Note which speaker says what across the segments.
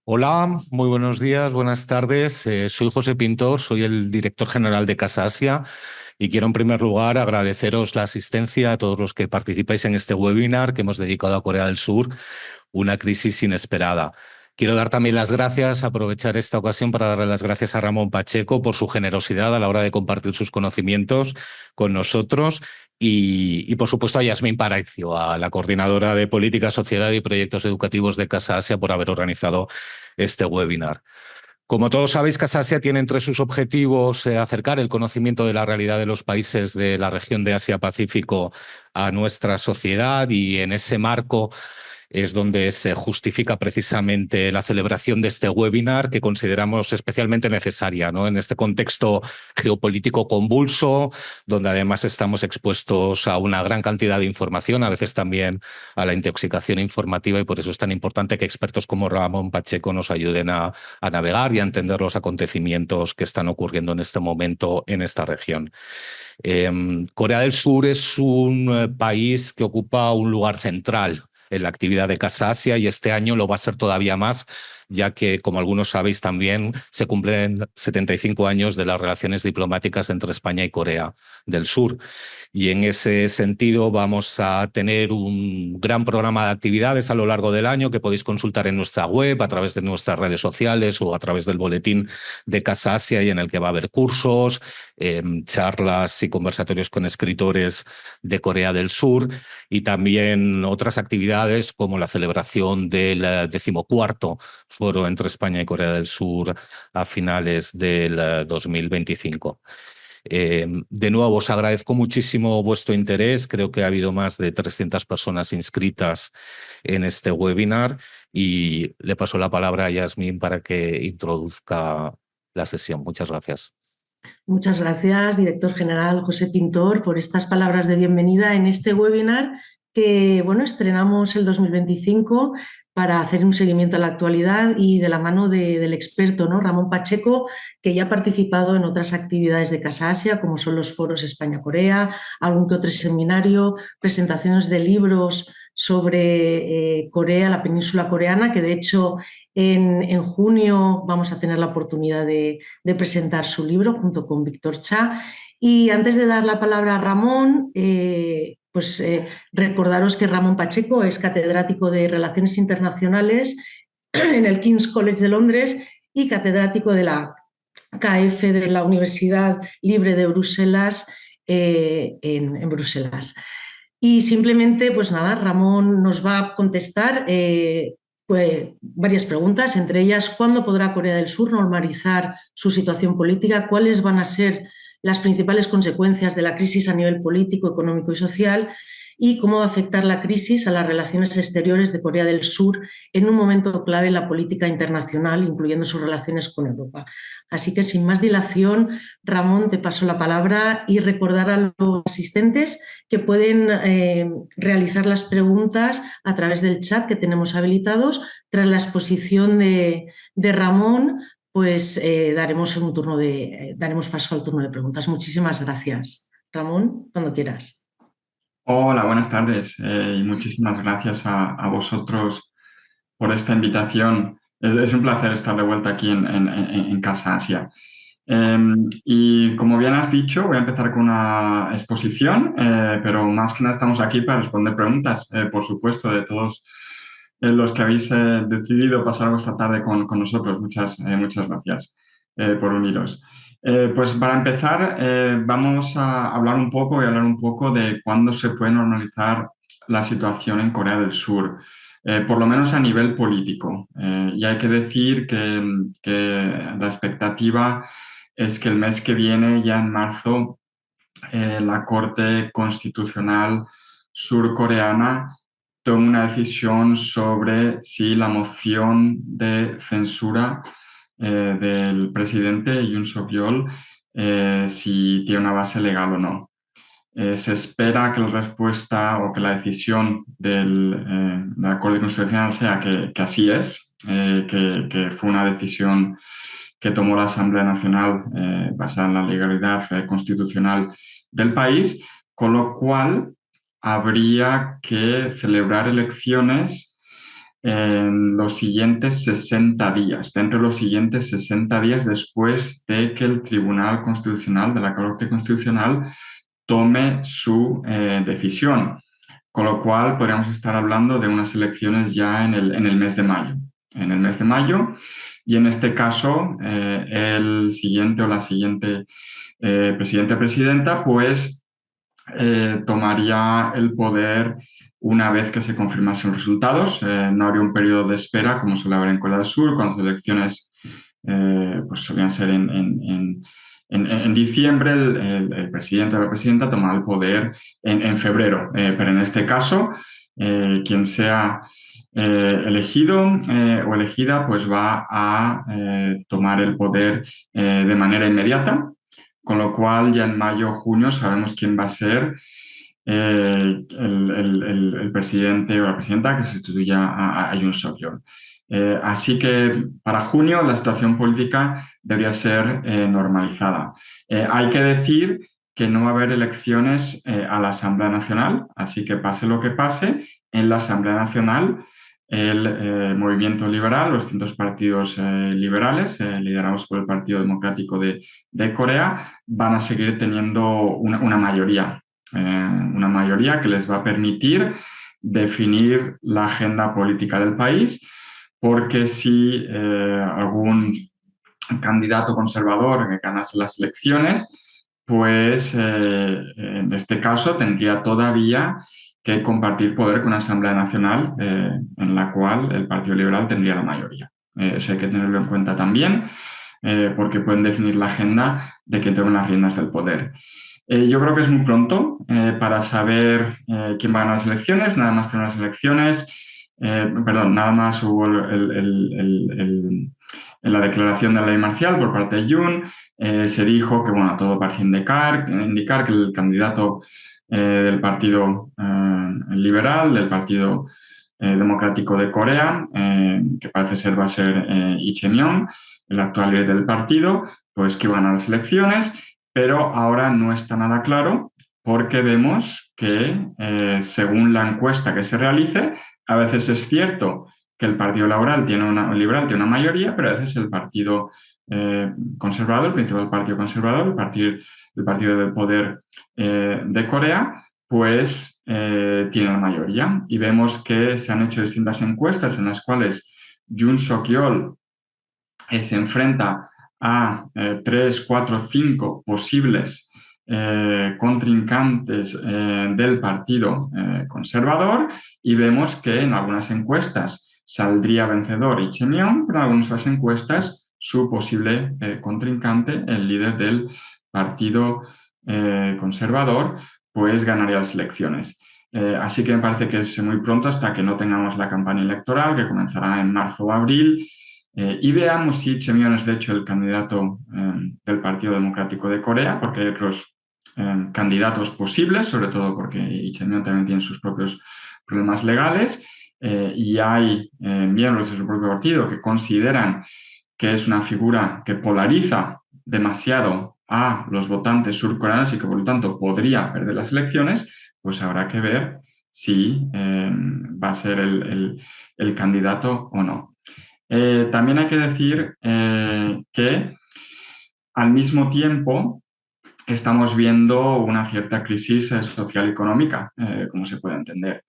Speaker 1: Hola, muy buenos días, buenas tardes. Soy José Pintor, soy el director general de Casa Asia y quiero en primer lugar agradeceros la asistencia a todos los que participáis en este webinar que hemos dedicado a Corea del Sur, una crisis inesperada. Quiero dar también las gracias, aprovechar esta ocasión para darle las gracias a Ramón Pacheco por su generosidad a la hora de compartir sus conocimientos con nosotros y por supuesto, a Yasmín Paracio, a la coordinadora de Política, Sociedad y Proyectos Educativos de Casa Asia, por haber organizado este webinar. Como todos sabéis, Casa Asia tiene entre sus objetivos acercar el conocimiento de la realidad de los países de la región de Asia-Pacífico a nuestra sociedad, y en ese marco es donde se justifica precisamente la celebración de este webinar, que consideramos especialmente necesaria, ¿no? En este contexto geopolítico convulso, donde además estamos expuestos a una gran cantidad de información, a veces también a la intoxicación informativa, y por eso es tan importante que expertos como Ramón Pacheco nos ayuden a navegar y a entender los acontecimientos que están ocurriendo en este momento en esta región. Corea del Sur es un país que ocupa un lugar central en la actividad de Casa Asia, y este año lo va a ser todavía más, ya que, como algunos sabéis también, se cumplen 75 años de las relaciones diplomáticas entre España y Corea del Sur. Y en ese sentido vamos a tener un gran programa de actividades a lo largo del año que podéis consultar en nuestra web, a través de nuestras redes sociales o a través del boletín de Casa Asia, y en el que va a haber cursos, charlas y conversatorios con escritores de Corea del Sur, y también otras actividades como la celebración del 14º Foro entre España y Corea del Sur a finales del 2025. De nuevo, os agradezco muchísimo vuestro interés. Creo que ha habido más de 300 personas inscritas en este webinar, y le paso la palabra a Yasmín para que introduzca la sesión. Muchas gracias.
Speaker 2: Muchas gracias, director general José Pintor, por estas palabras de bienvenida en este webinar que, bueno, estrenamos el 2025 para hacer un seguimiento a la actualidad y de la mano del experto, ¿no? Ramón Pacheco, que ya ha participado en otras actividades de Casa Asia, como son los foros España-Corea, algún que otro seminario, presentaciones de libros sobre Corea, la península coreana, que de hecho en junio vamos a tener la oportunidad de presentar su libro junto con Víctor Cha. Y antes de dar la palabra a Ramón, recordaros que Ramón Pacheco es catedrático de Relaciones Internacionales en el King's College de Londres y catedrático de la KF de la Universidad Libre de Bruselas en Bruselas. Y simplemente, pues nada, Ramón nos va a contestar varias preguntas, entre ellas, ¿cuándo podrá Corea del Sur normalizar su situación política? ¿Cuáles van a ser las principales consecuencias de la crisis a nivel político, económico y social? ¿Y cómo va a afectar la crisis a las relaciones exteriores de Corea del Sur en un momento clave en la política internacional, incluyendo sus relaciones con Europa? Así que, sin más dilación, Ramón, te paso la palabra y recordar a los asistentes que pueden realizar las preguntas a través del chat que tenemos habilitados. Tras la exposición de Ramón, pues daremos paso al turno de preguntas. Muchísimas gracias. Ramón, cuando quieras.
Speaker 3: Hola, buenas tardes y muchísimas gracias a vosotros por esta invitación. Es un placer estar de vuelta aquí en Casa Asia. Y como bien has dicho, voy a empezar con una exposición, pero más que nada estamos aquí para responder preguntas, por supuesto, de todos los que habéis decidido pasar vuestra tarde con nosotros. Muchas gracias por uniros. Pues para empezar, vamos a voy a hablar un poco de cuándo se puede normalizar la situación en Corea del Sur, por lo menos a nivel político. Y hay que decir que la expectativa es que el mes que viene, ya en marzo, la Corte Constitucional surcoreana tome una decisión sobre si la moción de censura del presidente Yoon Suk-yeol si tiene una base legal o no. Se espera que la respuesta o que la decisión de la Corte Constitucional sea que así es, que fue una decisión que tomó la Asamblea Nacional basada en la legalidad constitucional del país, con lo cual habría que celebrar elecciones en los siguientes 60 días, dentro de los siguientes 60 días después de que el Tribunal Constitucional de la Corte Constitucional tome su decisión. Con lo cual podríamos estar hablando de unas elecciones ya en el mes de mayo. En el mes de mayo, y en este caso el siguiente o la siguiente presidente o presidenta pues tomaría el poder una vez que se confirmasen los resultados. No habría un periodo de espera como suele haber en Corea del Sur, cuando las elecciones pues solían ser en diciembre. El presidente o la presidenta toma el poder en febrero, pero en este caso quien sea elegido o elegida pues va a tomar el poder de manera inmediata, con lo cual ya en mayo o junio sabemos quién va a ser el presidente o la presidenta que sustituya a Yoon Suk-yeol. Así que para junio la situación política debería ser normalizada. Hay que decir que no va a haber elecciones a la Asamblea Nacional, así que pase lo que pase, en la Asamblea Nacional el movimiento liberal, los distintos partidos liberales, liderados por el Partido Democrático de Corea, van a seguir teniendo una mayoría que les va a permitir definir la agenda política del país, porque si algún candidato conservador que ganase las elecciones, pues en este caso tendría todavía que compartir poder con una Asamblea Nacional en la cual el Partido Liberal tendría la mayoría. Eso hay que tenerlo en cuenta también, porque pueden definir la agenda de quien tome las riendas del poder. Yo creo que es muy pronto para saber quién va a ganar las elecciones. Nada más tener las elecciones, nada más hubo en la declaración de la ley marcial por parte de Yoon, se dijo que bueno, todo parece indicar que el candidato del Partido Liberal, del Partido Democrático de Corea, que parece ser va a ser Lee Jae-myung, el actual líder del partido, pues que van a las elecciones, pero ahora no está nada claro porque vemos que según la encuesta que se realice, a veces es cierto que el Partido Liberal tiene una mayoría, pero a veces el Partido Conservador, el principal partido conservador, el partido del poder de Corea, pues tiene la mayoría. Y vemos que se han hecho distintas encuestas en las cuales Yoon Suk-yeol se enfrenta a 3, 4, 5 posibles contrincantes del Partido Conservador, y vemos que en algunas encuestas saldría vencedor Lee Jae-myung, pero en algunas otras encuestas su posible contrincante, el líder del Partido Conservador, pues ganaría las elecciones. Así que me parece que es muy pronto, hasta que no tengamos la campaña electoral, que comenzará en marzo o abril, y veamos si Lee Jae-myung es de hecho el candidato del Partido Democrático de Corea, porque hay otros candidatos posibles, sobre todo porque Lee Jae-myung también tiene sus propios problemas legales, y hay miembros de su propio partido que consideran que es una figura que polariza demasiado a los votantes surcoreanos y que por lo tanto podría perder las elecciones. Pues habrá que ver si va a ser el candidato o no. También hay que decir que al mismo tiempo estamos viendo una cierta crisis social y económica, como se puede entender.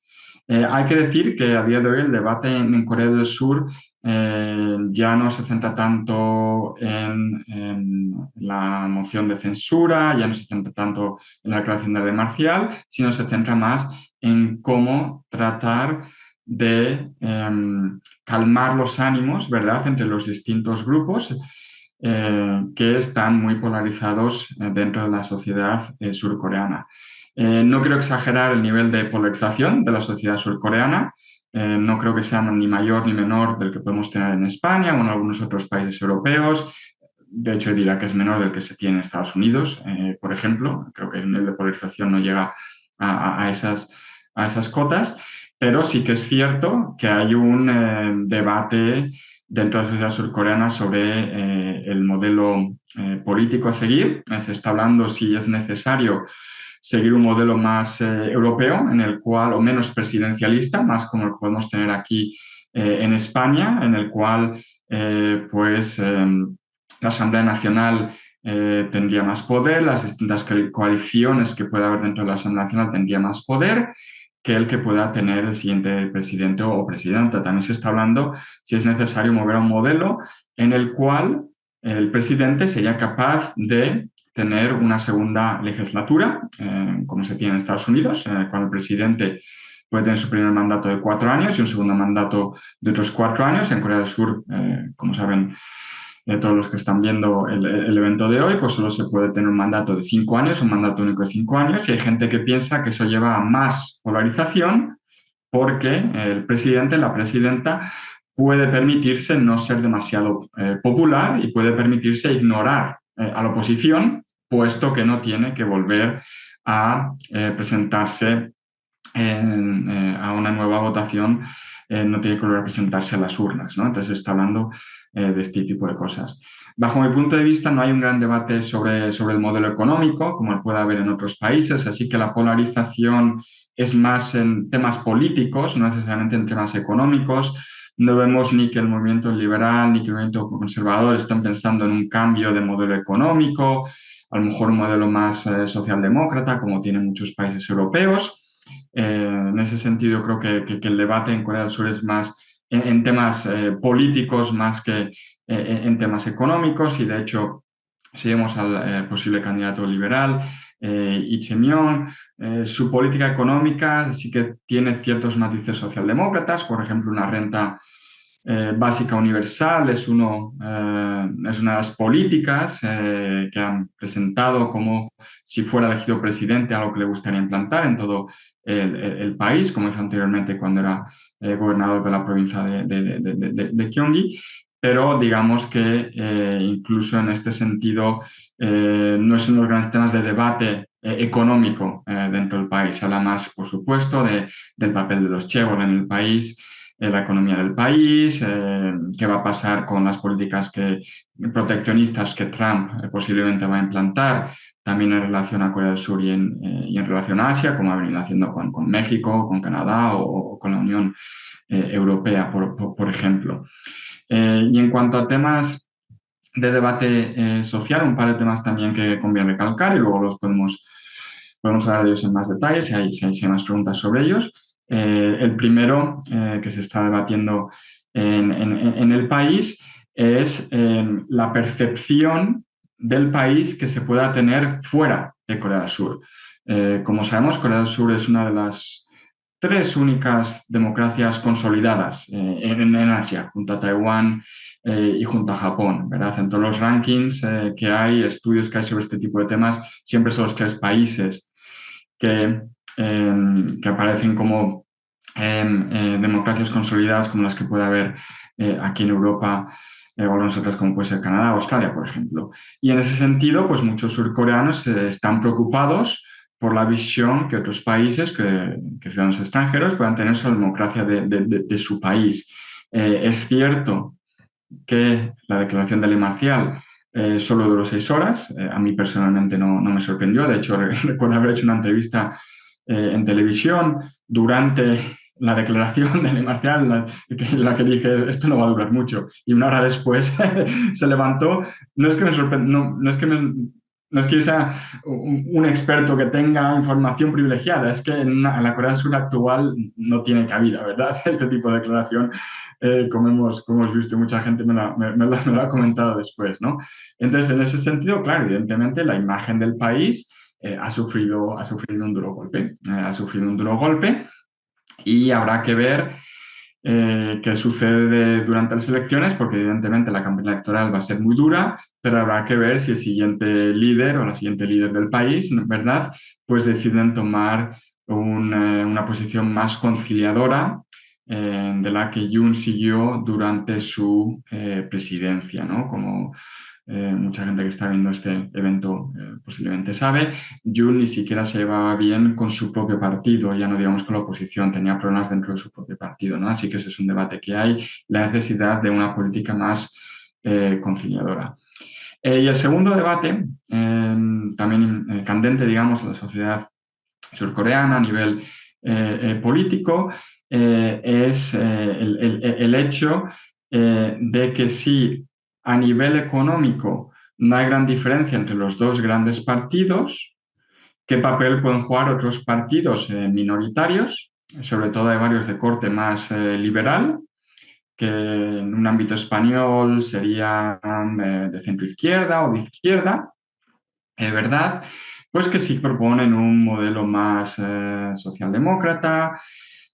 Speaker 3: Hay que decir que a día de hoy el debate en Corea del Sur ya no se centra tanto en la moción de censura, ya no se centra tanto en la declaración de la ley marcial, sino se centra más en cómo tratar de calmar los ánimos, ¿verdad?, entre los distintos grupos que están muy polarizados dentro de la sociedad surcoreana. No quiero exagerar el nivel de polarización de la sociedad surcoreana. No creo que sea ni mayor ni menor del que podemos tener en España o en algunos otros países europeos. De hecho, diría que es menor del que se tiene en Estados Unidos, por ejemplo. Creo que el nivel de polarización no llega a esas cotas, pero sí que es cierto que hay un debate dentro de la sociedad surcoreana sobre el modelo político a seguir. Se está hablando si es necesario seguir un modelo más europeo, en el cual, o menos presidencialista, más como lo podemos tener aquí en España, en el cual pues la Asamblea Nacional tendría más poder, las distintas coaliciones que pueda haber dentro de la Asamblea Nacional tendría más poder que el que pueda tener el siguiente presidente o presidenta. También se está hablando si es necesario mover a un modelo en el cual el presidente sería capaz de tener una segunda legislatura, como se tiene en Estados Unidos, cuando el presidente puede tener su primer mandato de 4 años y un segundo mandato de otros 4 años. En Corea del Sur, como saben todos los que están viendo el evento de hoy, pues solo se puede tener un mandato de 5 años, un mandato único de 5 años, y hay gente que piensa que eso lleva a más polarización porque el presidente, la presidenta, puede permitirse no ser demasiado popular y puede permitirse ignorar a la oposición, puesto que no tiene que volver a presentarse a una nueva votación, no tiene que volver a presentarse a las urnas, ¿no? Entonces está hablando de este tipo de cosas. Bajo mi punto de vista, no hay un gran debate sobre el modelo económico, como puede haber en otros países, así que la polarización es más en temas políticos, no necesariamente en temas económicos. No vemos ni que el movimiento liberal ni que el movimiento conservador están pensando en un cambio de modelo económico, a lo mejor un modelo más socialdemócrata, como tienen muchos países europeos. En ese sentido, creo que el debate en Corea del Sur es más en temas políticos más que en temas económicos, y de hecho, si vemos al posible candidato liberal, Lee Jae-myung, su política económica sí que tiene ciertos matices socialdemócratas, por ejemplo, una renta básica universal es una de las políticas que han presentado como si fuera elegido presidente, algo que le gustaría implantar en todo el país, como hizo anteriormente cuando era gobernador de la provincia de Gyeonggi. Pero digamos que incluso en este sentido no es uno de los grandes temas de debate económico dentro del país. Se habla más, por supuesto, del papel de los chaebol en el país, la economía del país, qué va a pasar con las políticas proteccionistas que Trump posiblemente va a implantar, también en relación a Corea del Sur y en relación a Asia, como ha venido haciendo con México, con Canadá o con la Unión Europea, por ejemplo. Y en cuanto a temas de debate social, un par de temas también que conviene recalcar y luego los podemos hablar de ellos en más detalle si hay más preguntas sobre ellos. El primero que se está debatiendo en el país es la percepción del país que se pueda tener fuera de Corea del Sur. Como sabemos, Corea del Sur es una de las 3 únicas democracias consolidadas en Asia, junto a Taiwán y junto a Japón, ¿verdad? En todos los rankings que hay, estudios que hay sobre este tipo de temas, siempre son los 3 países que aparecen como democracias consolidadas como las que puede haber aquí en Europa o algunas otras como puede ser Canadá o Australia, por ejemplo. Y en ese sentido, pues muchos surcoreanos están preocupados por la visión que otros países, que ciudadanos extranjeros, puedan tener sobre la democracia de su país. Es cierto que la declaración de ley marcial solo duró 6 horas. A mí personalmente no me sorprendió. De hecho, recuerdo haber hecho una entrevista en televisión durante la declaración de ley marcial, la que dije, esto no va a durar mucho. Y 1 hora después se levantó. No es que me sorprenda, no es que yo sea un experto que tenga información privilegiada, es que en la Corea del Sur actual no tiene cabida, ¿verdad? Este tipo de declaración, como hemos visto, mucha gente me lo ha comentado después, ¿no? Entonces, en ese sentido, claro, evidentemente la imagen del país ha sufrido un duro golpe, y habrá que ver qué sucede durante las elecciones, porque evidentemente la campaña electoral va a ser muy dura, pero habrá que ver si el siguiente líder o la siguiente líder del país, ¿verdad?, pues deciden tomar una posición más conciliadora de la que Yoon siguió durante su presidencia, ¿no? Como mucha gente que está viendo este evento posiblemente sabe, Yoon ni siquiera se llevaba bien con su propio partido, ya no digamos con la oposición, tenía problemas dentro de su propio partido, ¿no? Así que ese es un debate que hay, la necesidad de una política más conciliadora. Y el segundo debate, también candente, digamos, en la sociedad surcoreana a nivel político, es el hecho de que si a nivel económico no hay gran diferencia entre los dos grandes partidos, ¿qué papel pueden jugar otros partidos minoritarios? Sobre todo hay varios de corte más liberal, que en un ámbito español serían de centro izquierda o de izquierda, ¿verdad? Pues que sí proponen un modelo más socialdemócrata,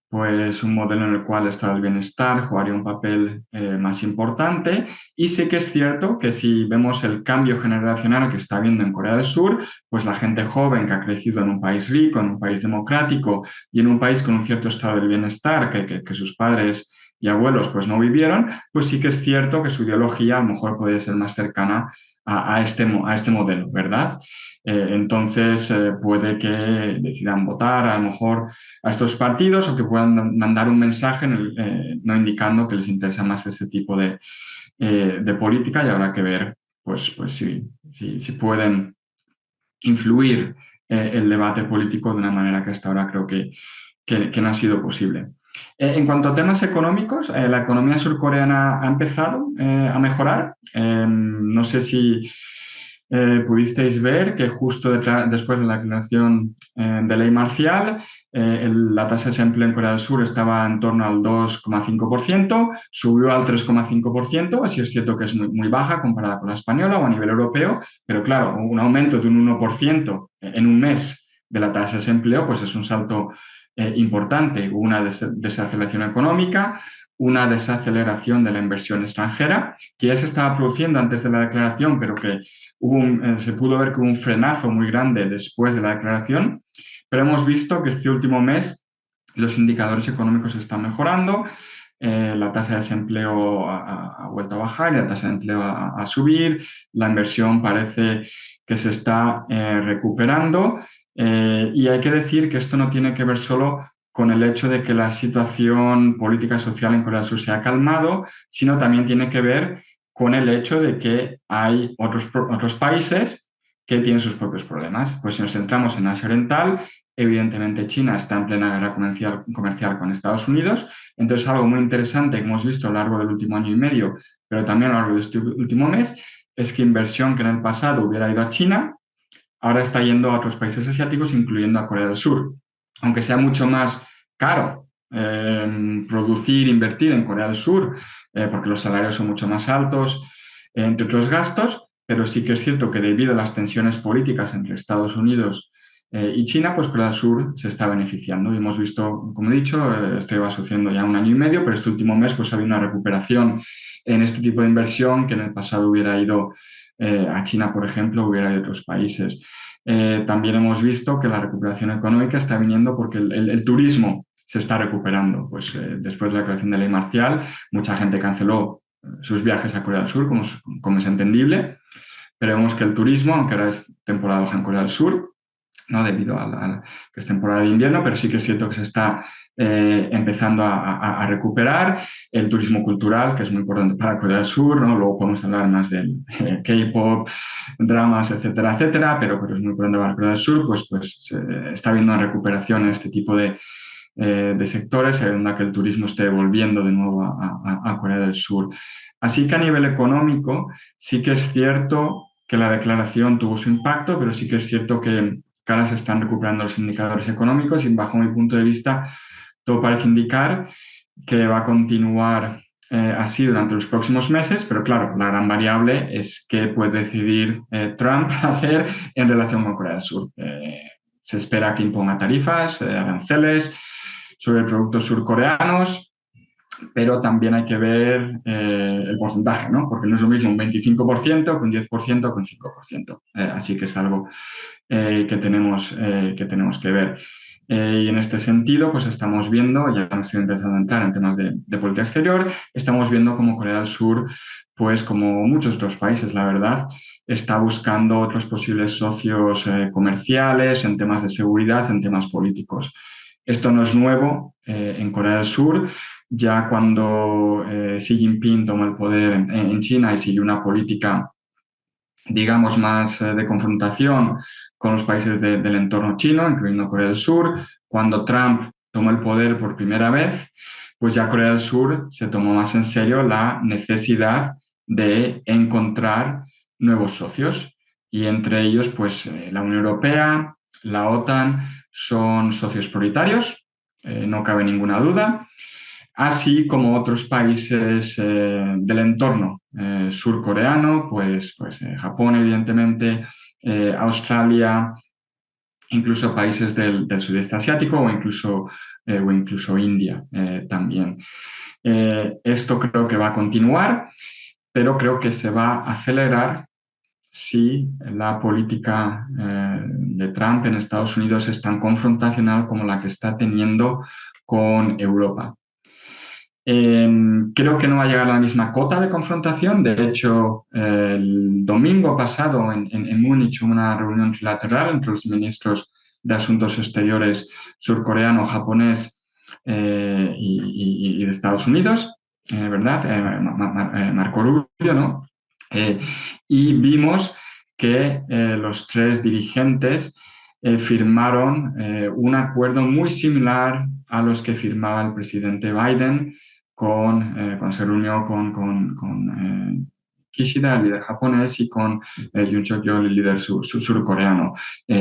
Speaker 3: pues un modelo en el cual el estado del bienestar jugaría un papel más importante. Y sí que es cierto que si vemos el cambio generacional que está habiendo en Corea del Sur, pues la gente joven que ha crecido en un país rico, en un país democrático y en un país con un cierto estado del bienestar que sus padres y abuelos pues no vivieron, pues sí que es cierto que su ideología a lo mejor puede ser más cercana a este modelo, ¿verdad? Entonces puede que decidan votar a lo mejor a estos partidos o que puedan mandar un mensaje no indicando que les interesa más este tipo de política y habrá que ver pues si pueden influir el debate político de una manera que hasta ahora creo que no ha sido posible. En cuanto a temas económicos, la economía surcoreana ha empezado a mejorar. No sé si pudisteis ver que justo después de la declaración de ley marcial, la tasa de desempleo en Corea del Sur estaba en torno al 2,5%, subió al 3,5%, así es cierto que es muy baja comparada con la española o a nivel europeo, pero claro, un aumento de un 1% en un mes de la tasa de desempleo, pues es un salto importante. Hubo una desaceleración económica, una desaceleración de la inversión extranjera, que ya se estaba produciendo antes de la declaración, pero que se pudo ver que hubo un frenazo muy grande después de la declaración, pero hemos visto que este último mes los indicadores económicos están mejorando, la tasa de desempleo ha vuelto a bajar y la tasa de empleo a subir, la inversión parece que se está recuperando y hay que decir que esto no tiene que ver solo con el hecho de que la situación política y social en Corea del Sur se ha calmado, sino también tiene que ver con el hecho de que hay otros países que tienen sus propios problemas. Pues si nos centramos en Asia Oriental, evidentemente China está en plena guerra comercial con Estados Unidos. Entonces, algo muy interesante que hemos visto a lo largo del último año y medio, pero también a lo largo de este último mes, es que inversión que en el pasado hubiera ido a China, ahora está yendo a otros países asiáticos, incluyendo a Corea del Sur. Aunque sea mucho más caro producir, invertir en Corea del Sur, porque los salarios son mucho más altos, entre otros gastos, pero sí que es cierto que debido a las tensiones políticas entre Estados Unidos y China, pues Corea del Sur se está beneficiando. Y hemos visto, como he dicho, esto lleva sucediendo ya un año y medio, pero este último mes pues ha habido una recuperación en este tipo de inversión que en el pasado hubiera ido a China, por ejemplo, hubiera ido a otros países. También hemos visto que la recuperación económica está viniendo porque el turismo se está recuperando. Pues después de la creación de la ley marcial, mucha gente canceló sus viajes a Corea del Sur, como es entendible, pero vemos que el turismo, aunque ahora es temporada baja en Corea del Sur, ¿no? Debido a que es temporada de invierno, pero sí que es cierto que se está empezando a recuperar. El turismo cultural, que es muy importante para Corea del Sur, ¿no? Luego podemos hablar más del K-pop, dramas, etcétera, etcétera, pero es muy importante para Corea del Sur, pues se está viendo una recuperación en este tipo de sectores, ayudando a que el turismo esté volviendo de nuevo a Corea del Sur. Así que a nivel económico, sí que es cierto que la declaración tuvo su impacto, pero sí que es cierto que ahora se están recuperando los indicadores económicos y bajo mi punto de vista todo parece indicar que va a continuar así durante los próximos meses, pero claro, la gran variable es qué puede decidir Trump hacer en relación con Corea del Sur. Se espera que imponga tarifas, aranceles sobre productos surcoreanos, pero también hay que ver el porcentaje, ¿no? Porque no es lo mismo un 25% que un 10% que un 5%. Así que es algo que tenemos que ver. Y en este sentido, pues estamos viendo, ya me estoy empezando a entrar en temas de política exterior, estamos viendo cómo Corea del Sur, pues como muchos otros países, la verdad, está buscando otros posibles socios comerciales en temas de seguridad, en temas políticos. Esto no es nuevo en Corea del Sur. Ya cuando Xi Jinping tomó el poder en China y siguió una política, digamos, más de confrontación con los países del entorno chino, incluyendo Corea del Sur, cuando Trump tomó el poder por primera vez, pues ya Corea del Sur se tomó más en serio la necesidad de encontrar nuevos socios. Y entre ellos, pues la Unión Europea, la OTAN, son socios prioritarios, no cabe ninguna duda, así como otros países del entorno surcoreano, pues Japón, evidentemente, Australia, incluso países del sudeste asiático o incluso India también. Esto creo que va a continuar, pero creo que se va a acelerar si la política de Trump en Estados Unidos es tan confrontacional como la que está teniendo con Europa. Creo que no va a llegar a la misma cota de confrontación. De hecho, el domingo pasado en Múnich hubo una reunión trilateral entre los ministros de Asuntos Exteriores surcoreano, japonés y de Estados Unidos, ¿verdad? Marco Rubio, ¿no? Y vimos que los tres dirigentes firmaron un acuerdo muy similar a los que firmaba el presidente Biden cuando se reunió con Kishida, el líder japonés, y con Yoon Suk-yeol, el líder surcoreano,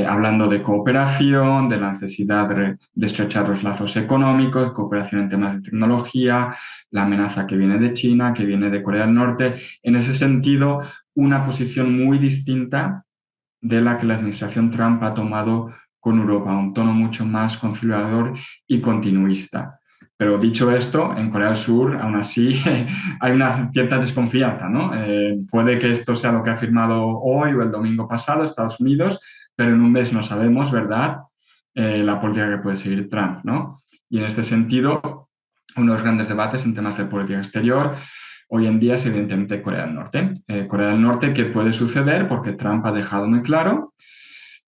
Speaker 3: hablando de cooperación, de la necesidad de estrechar los lazos económicos, cooperación en temas de tecnología, la amenaza que viene de China, que viene de Corea del Norte. En ese sentido, una posición muy distinta de la que la administración Trump ha tomado con Europa, un tono mucho más conciliador y continuista. Pero dicho esto, en Corea del Sur, aún así, hay una cierta desconfianza, ¿no? Puede que esto sea lo que ha firmado hoy o el domingo pasado Estados Unidos, pero en un mes no sabemos, ¿verdad?, la política que puede seguir Trump, ¿no? Y en este sentido, uno de los grandes debates en temas de política exterior hoy en día es evidentemente Corea del Norte. Corea del Norte, ¿qué puede suceder? Porque Trump ha dejado muy claro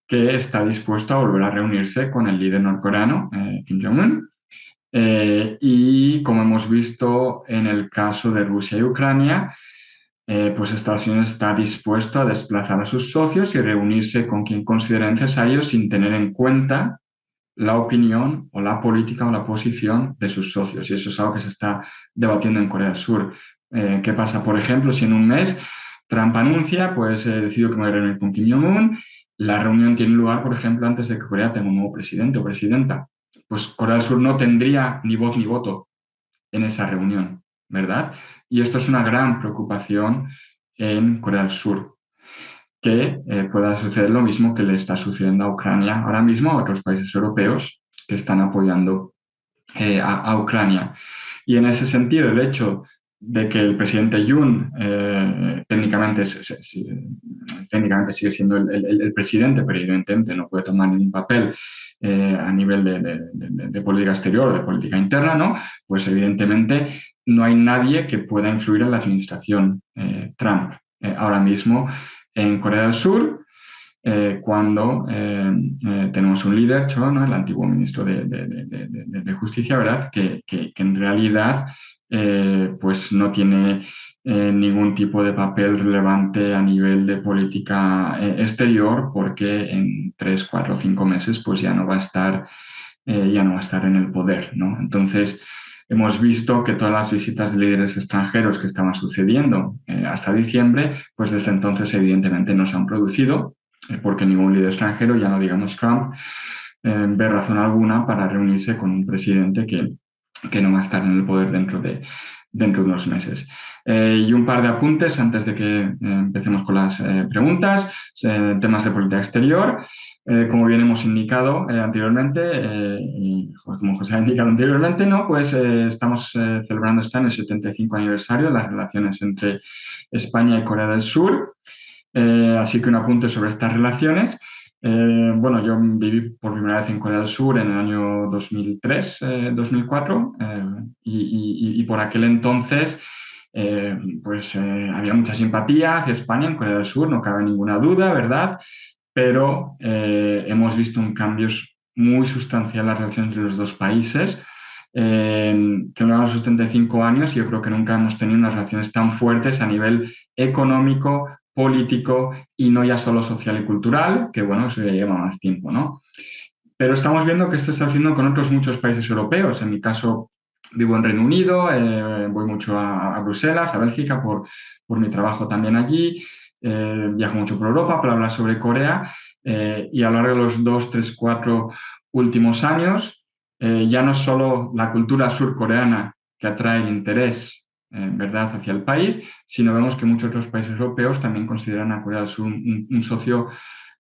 Speaker 3: que está dispuesto a volver a reunirse con el líder norcoreano, Kim Jong-un. Y como hemos visto en el caso de Rusia y Ucrania, pues Estados Unidos está dispuesto a desplazar a sus socios y reunirse con quien considere necesario sin tener en cuenta la opinión o la política o la posición de sus socios. Y eso es algo que se está debatiendo en Corea del Sur. ¿Qué pasa, por ejemplo, si en un mes Trump anuncia, pues decido que me voy a reunir con Kim Jong-un? La reunión tiene lugar, por ejemplo, antes de que Corea tenga un nuevo presidente o presidenta. Pues Corea del Sur no tendría ni voz ni voto en esa reunión, ¿verdad? Y esto es una gran preocupación en Corea del Sur, que pueda suceder lo mismo que le está sucediendo a Ucrania ahora mismo, a otros países europeos que están apoyando a Ucrania. Y en ese sentido, el hecho de que el presidente Yoon técnicamente sigue siendo el presidente, pero evidentemente no puede tomar ningún papel a nivel de política exterior o de política interna, ¿no? Pues evidentemente no hay nadie que pueda influir en la administración Trump ahora mismo en Corea del Sur, cuando tenemos un líder, Cho, ¿no?, el antiguo ministro de Justicia, ¿verdad?, que en realidad pues no tiene ningún tipo de papel relevante a nivel de política exterior, porque en 3, 4 o 5 meses pues ya no va a estar en el poder, ¿no? Entonces, hemos visto que todas las visitas de líderes extranjeros que estaban sucediendo hasta diciembre, pues desde entonces evidentemente no se han producido, porque ningún líder extranjero, ya no digamos Trump, ve razón alguna para reunirse con un presidente que no va a estar en el poder dentro de unos meses. Y un par de apuntes antes de que empecemos con las preguntas, temas de política exterior. Como bien hemos indicado anteriormente, como José ha indicado anteriormente, ¿no?, pues estamos celebrando este año el 75 aniversario de las relaciones entre España y Corea del Sur. Así que un apunte sobre estas relaciones. Bueno, yo viví por primera vez en Corea del Sur en el año 2003, 2004, y por aquel entonces pues había mucha simpatía hacia España en Corea del Sur, no cabe ninguna duda, ¿verdad? Pero hemos visto un cambio muy sustancial en las relaciones entre los dos países. Celebramos 75 años y yo creo que nunca hemos tenido unas relaciones tan fuertes a nivel económico, político y no ya solo social y cultural, que bueno, eso ya lleva más tiempo, ¿no? Pero estamos viendo que esto está haciendo con otros muchos países europeos. En mi caso, vivo en Reino Unido, voy mucho a Bruselas, a Bélgica, por mi trabajo también allí. Viajo mucho por Europa para hablar sobre Corea. Y a lo largo de los 2, 3, 4 últimos años, ya no es solo la cultura surcoreana que atrae el interés, ¿verdad?, hacia el país, sino vemos que muchos otros países europeos también consideran a Corea del Sur un socio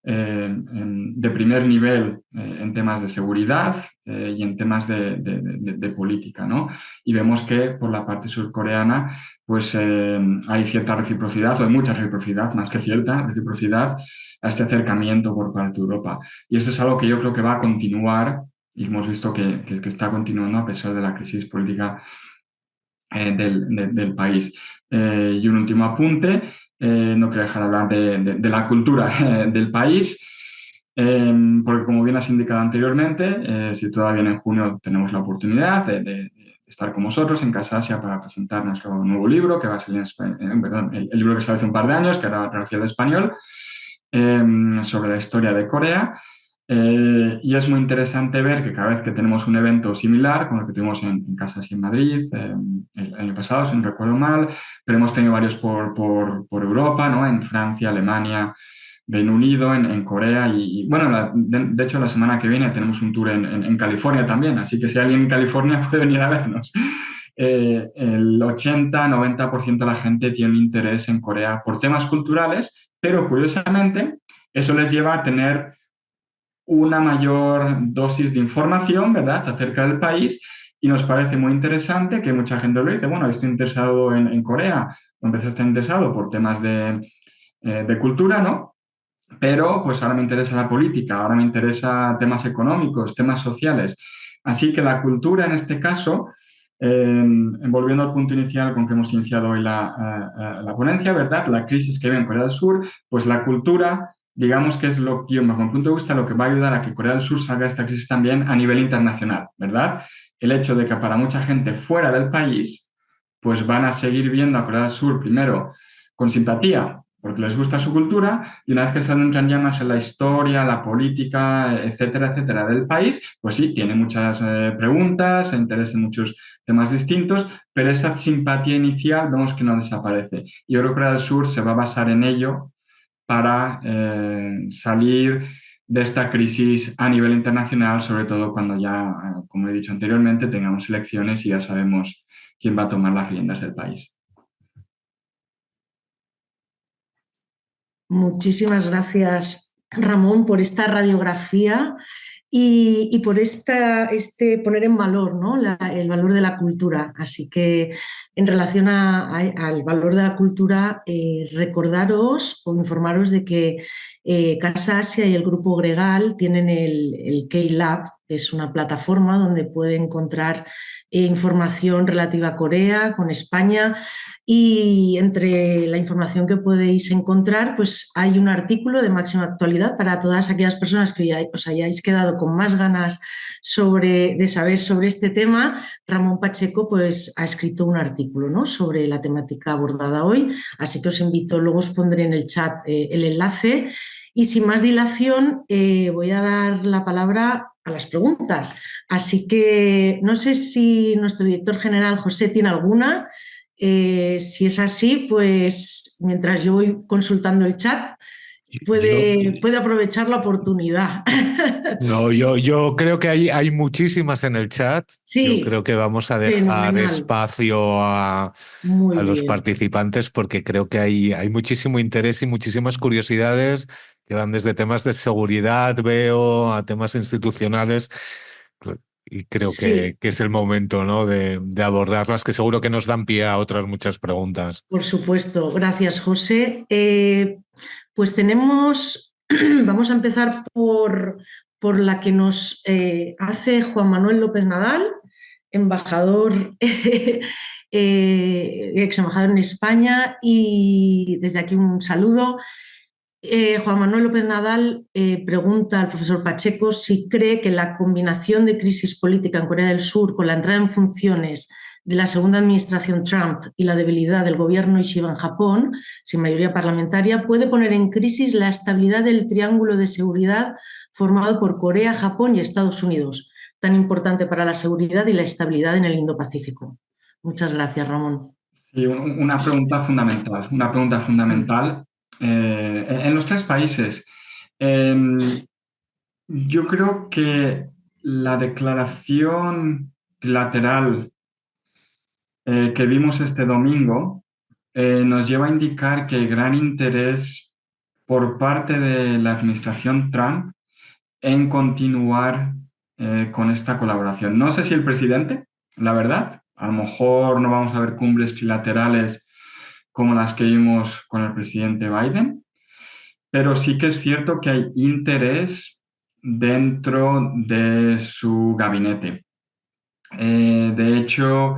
Speaker 3: de primer nivel en temas de seguridad y en temas de política, ¿no? Y vemos que por la parte surcoreana pues hay cierta reciprocidad, o hay mucha reciprocidad, más que cierta reciprocidad, a este acercamiento por parte de Europa. Y eso es algo que yo creo que va a continuar y hemos visto que está continuando a pesar de la crisis política del país. Y un último apunte, no quiero dejar de hablar de la cultura del país, porque como bien has indicado anteriormente, si todo va bien en junio tenemos la oportunidad de estar con vosotros en Casa Asia para presentar nuestro nuevo libro, que va a salir en español, perdón, el libro que salió hace un par de años, que ahora traducido al español, sobre la historia de Corea. Y es muy interesante ver que cada vez que tenemos un evento similar, como el que tuvimos en Casa Asia en Madrid el año pasado, si no recuerdo mal, pero hemos tenido varios por Europa, ¿no? En Francia, Alemania, Reino Unido, en Corea y bueno, de hecho la semana que viene tenemos un tour en California también, así que si alguien en California puede venir a vernos. El 80-90% de la gente tiene un interés en Corea por temas culturales, pero curiosamente eso les lleva a tener una mayor dosis de información, ¿verdad?, acerca del país, y nos parece muy interesante que mucha gente lo dice, bueno, estoy interesado en Corea, o empecé a estar interesado por temas de cultura, ¿no? Pero pues ahora me interesa la política, ahora me interesa temas económicos, temas sociales. Así que la cultura en este caso, volviendo al punto inicial con que hemos iniciado hoy la ponencia, ¿verdad? La crisis que vive en Corea del Sur, pues la cultura, digamos que es lo que, bajo mi punto de vista, lo que va a ayudar a que Corea del Sur salga de esta crisis también a nivel internacional, ¿verdad? El hecho de que para mucha gente fuera del país, pues van a seguir viendo a Corea del Sur primero con simpatía, porque les gusta su cultura, y una vez que se adentran ya más en la historia, la política, etcétera, etcétera, del país, pues sí, tiene muchas preguntas, se interesa en muchos temas distintos, pero esa simpatía inicial vemos que no desaparece. Y yo creo que Corea del Sur se va a basar en ello para salir de esta crisis a nivel internacional, sobre todo cuando ya, como he dicho anteriormente, tengamos elecciones y ya sabemos quién va a tomar las riendas del país.
Speaker 2: Muchísimas gracias, Ramón, por esta radiografía y por este poner en valor, ¿no?, el valor de la cultura. Así que en relación al valor de la cultura, recordaros o informaros de que Casa Asia y el Grupo Gregal tienen el K-Lab, que es una plataforma donde puede encontrar información relativa a Corea, con España, y entre la información que podéis encontrar, pues hay un artículo de máxima actualidad para todas aquellas personas que ya os hayáis quedado con más ganas de saber sobre este tema. Ramón Pacheco pues ha escrito un artículo, ¿no?, sobre la temática abordada hoy, así que os invito, luego os pondré en el chat el enlace. Y sin más dilación, voy a dar la palabra a las preguntas. Así que no sé si nuestro director general, José, tiene alguna. Si es así, pues mientras yo voy consultando el chat, puede aprovechar la oportunidad.
Speaker 1: No, yo creo que hay muchísimas en el chat.
Speaker 2: Sí,
Speaker 1: yo creo que vamos a dejar
Speaker 2: fenomenal.
Speaker 1: espacio a los
Speaker 2: Bien.
Speaker 1: participantes porque creo que hay muchísimo interés y muchísimas curiosidades que van desde temas de seguridad, veo, a temas institucionales. Y creo
Speaker 2: Sí.
Speaker 1: que es el momento, ¿no?, de abordarlas, que seguro que nos dan pie a otras muchas preguntas.
Speaker 2: Por supuesto, gracias, José. Pues vamos a empezar por la que nos hace Juan Manuel López Nadal, embajador, ex embajador en España, y desde aquí un saludo. Juan Manuel López Nadal pregunta al profesor Pacheco si cree que la combinación de crisis política en Corea del Sur con la entrada en funciones de la segunda administración Trump y la debilidad del gobierno Ishiba en Japón, sin mayoría parlamentaria, puede poner en crisis la estabilidad del triángulo de seguridad formado por Corea, Japón y Estados Unidos, tan importante para la seguridad y la estabilidad en el Indo-Pacífico. Muchas gracias, Ramón.
Speaker 3: Sí, una pregunta fundamental, en los tres países. Yo creo que la declaración trilateral que vimos este domingo nos lleva a indicar que hay gran interés por parte de la administración Trump en continuar con esta colaboración. No sé si el presidente, la verdad, a lo mejor no vamos a ver cumbres trilaterales como las que vimos con el presidente Biden, pero sí que es cierto que hay interés dentro de su gabinete. De hecho,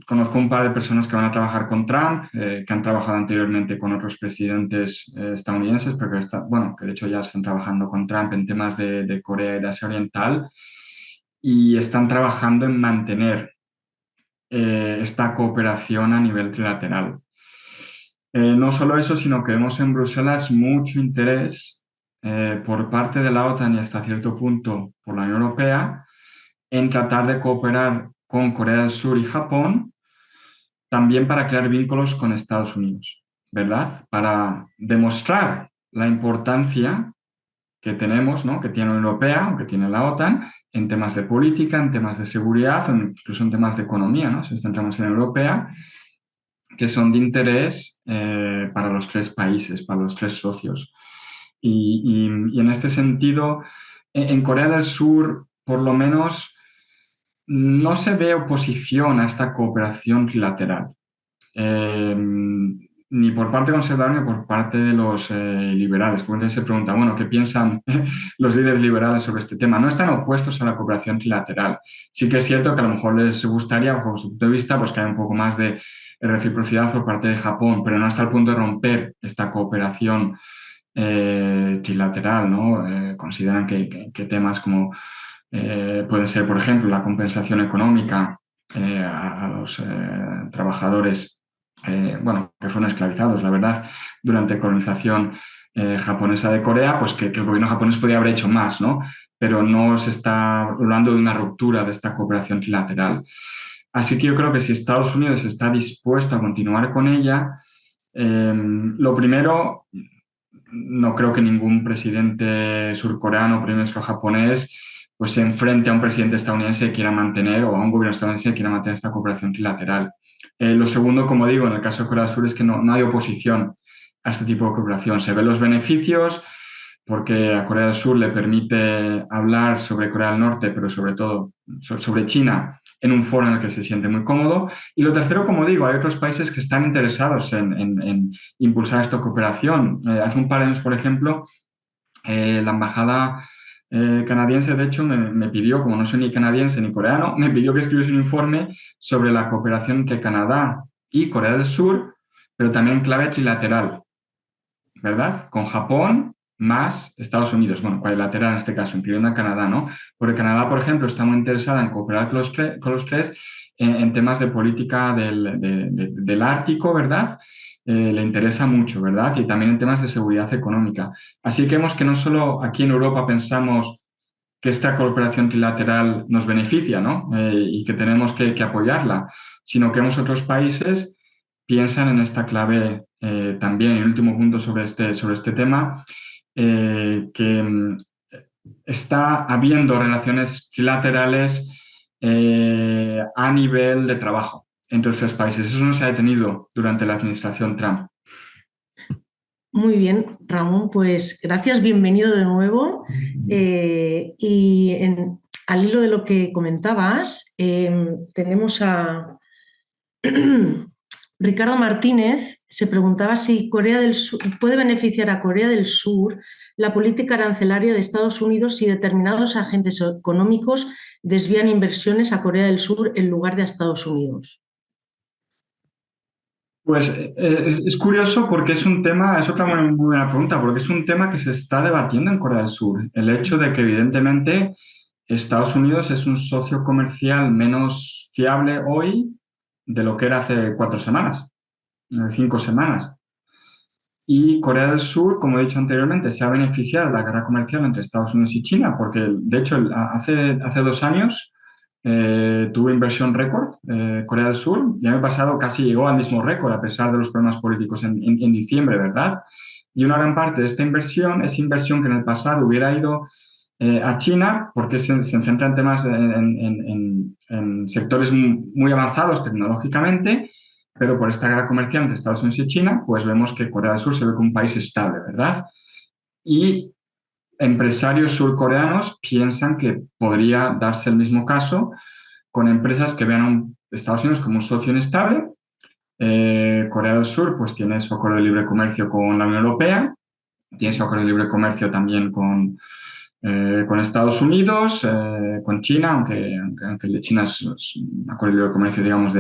Speaker 3: conozco un par de personas que van a trabajar con Trump, que han trabajado anteriormente con otros presidentes estadounidenses, pero que de hecho ya están trabajando con Trump en temas de Corea y de Asia Oriental, y están trabajando en mantener esta cooperación a nivel trilateral. No solo eso, sino que vemos en Bruselas mucho interés por parte de la OTAN y hasta cierto punto por la Unión Europea en tratar de cooperar con Corea del Sur y Japón, también para crear vínculos con Estados Unidos, ¿verdad? Para demostrar la importancia que tenemos, ¿no?, que tiene la Unión Europea o que tiene la OTAN en temas de política, en temas de seguridad o incluso en temas de economía, ¿no?, si centramos en la Unión Europea, que son de interés para los tres países, para los tres socios. Y en este sentido, en Corea del Sur, por lo menos, no se ve oposición a esta cooperación trilateral, ni por parte conservadora ni por parte de los liberales. Porque se pregunta, bueno, ¿qué piensan los líderes liberales sobre este tema? No están opuestos a la cooperación trilateral. Sí que es cierto que a lo mejor les gustaría, bajo su punto de vista, pues que haya un poco más de reciprocidad por parte de Japón, pero no hasta el punto de romper esta cooperación trilateral, ¿no? Consideran que temas como puede ser, por ejemplo, la compensación económica a los trabajadores que fueron esclavizados, la verdad, durante colonización japonesa de Corea, pues que el gobierno japonés podía haber hecho más, ¿no? Pero no se está hablando de una ruptura de esta cooperación trilateral. Así que yo creo que si Estados Unidos está dispuesto a continuar con ella, lo primero, no creo que ningún presidente surcoreano o primer ministro japonés pues se enfrente a un presidente estadounidense que quiera mantener, o a un gobierno estadounidense que quiera mantener esta cooperación trilateral. Lo segundo, como digo, en el caso de Corea del Sur, es que no hay oposición a este tipo de cooperación. Se ven los beneficios porque a Corea del Sur le permite hablar sobre Corea del Norte, pero sobre todo sobre China, en un foro en el que se siente muy cómodo. Y lo tercero, como digo, hay otros países que están interesados en impulsar esta cooperación. Hace un par de años, por ejemplo, la embajada canadiense, de hecho, me pidió, como no soy ni canadiense ni coreano, me pidió que escribiese un informe sobre la cooperación entre Canadá y Corea del Sur, pero también en clave trilateral, ¿verdad? Con Japón más Estados Unidos, bueno, cuadrilateral en este caso, incluyendo a Canadá, ¿no? Porque Canadá, por ejemplo, está muy interesada en cooperar con los tres en temas de política del Ártico, ¿verdad? Le interesa mucho, ¿verdad? Y también en temas de seguridad económica. Así que vemos que no solo aquí en Europa pensamos que esta cooperación trilateral nos beneficia, ¿no? Y que tenemos que apoyarla, sino que vemos otros países piensan en esta clave también. Y el último punto sobre este tema, que está habiendo relaciones trilaterales a nivel de trabajo entre los tres países. Eso no se ha detenido durante la administración Trump.
Speaker 2: Muy bien, Ramón, pues gracias, bienvenido de nuevo. Al hilo de lo que comentabas, tenemos a Ricardo Martínez. Se preguntaba si Corea del Sur puede beneficiar a Corea del Sur la política arancelaria de Estados Unidos si determinados agentes económicos desvían inversiones a Corea del Sur en lugar de a Estados Unidos.
Speaker 3: Pues es curioso porque es otra muy buena pregunta, porque es un tema que se está debatiendo en Corea del Sur. El hecho de que evidentemente Estados Unidos es un socio comercial menos fiable hoy de lo que era hace 4 semanas, 5 semanas. Y Corea del Sur, como he dicho anteriormente, se ha beneficiado de la guerra comercial entre Estados Unidos y China, porque de hecho hace 2 años tuvo inversión récord Corea del Sur. Y el año pasado casi llegó al mismo récord, a pesar de los problemas políticos en diciembre, ¿verdad? Y una gran parte de esta inversión es inversión que en el pasado hubiera ido a China, porque se centra en temas, en sectores muy avanzados tecnológicamente, pero por esta guerra comercial entre Estados Unidos y China, pues vemos que Corea del Sur se ve como un país estable, ¿verdad? Y empresarios surcoreanos piensan que podría darse el mismo caso con empresas que vean a Estados Unidos como un socio inestable. Corea del Sur pues tiene su acuerdo de libre comercio con la Unión Europea, tiene su acuerdo de libre comercio también con Estados Unidos, con China, aunque el de China es un acuerdo de libre comercio, digamos,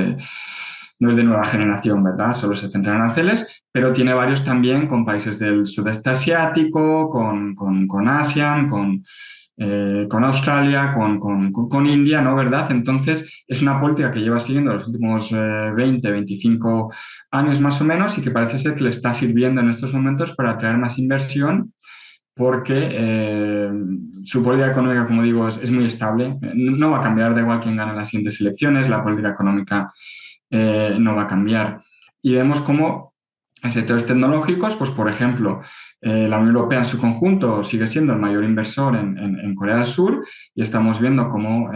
Speaker 3: no es de nueva generación, ¿verdad? Solo se centra en aranceles, pero tiene varios también con países del sudeste asiático, con ASEAN, con Australia, con India, ¿no? ¿Verdad? Entonces, es una política que lleva siguiendo los últimos 20, 25 años más o menos y que parece ser que le está sirviendo en estos momentos para atraer más inversión porque su política económica, como digo, es muy estable. No va a cambiar, da igual quién gane las siguientes elecciones, la política económica no va a cambiar. Y vemos cómo en sectores tecnológicos, pues por ejemplo, la Unión Europea en su conjunto sigue siendo el mayor inversor en Corea del Sur y estamos viendo cómo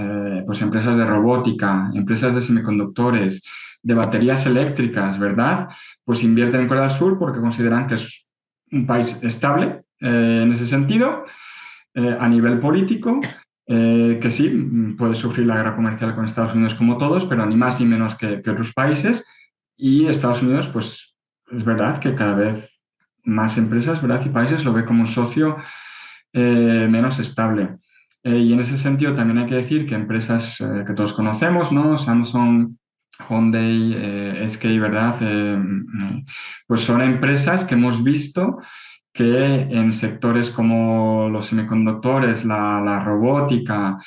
Speaker 3: pues empresas de robótica, empresas de semiconductores, de baterías eléctricas, ¿verdad? Pues invierten en Corea del Sur porque consideran que es un país estable en ese sentido, a nivel político, que sí, puede sufrir la guerra comercial con Estados Unidos como todos, pero ni más ni menos que otros países. Y Estados Unidos, pues es verdad que cada vez más empresas, ¿verdad? Y países lo ve como un socio menos estable. Y en ese sentido también hay que decir que empresas que todos conocemos, ¿no? Samsung, Hyundai, SK, ¿verdad? Pues son empresas que hemos visto que en sectores como los semiconductores, la robótica,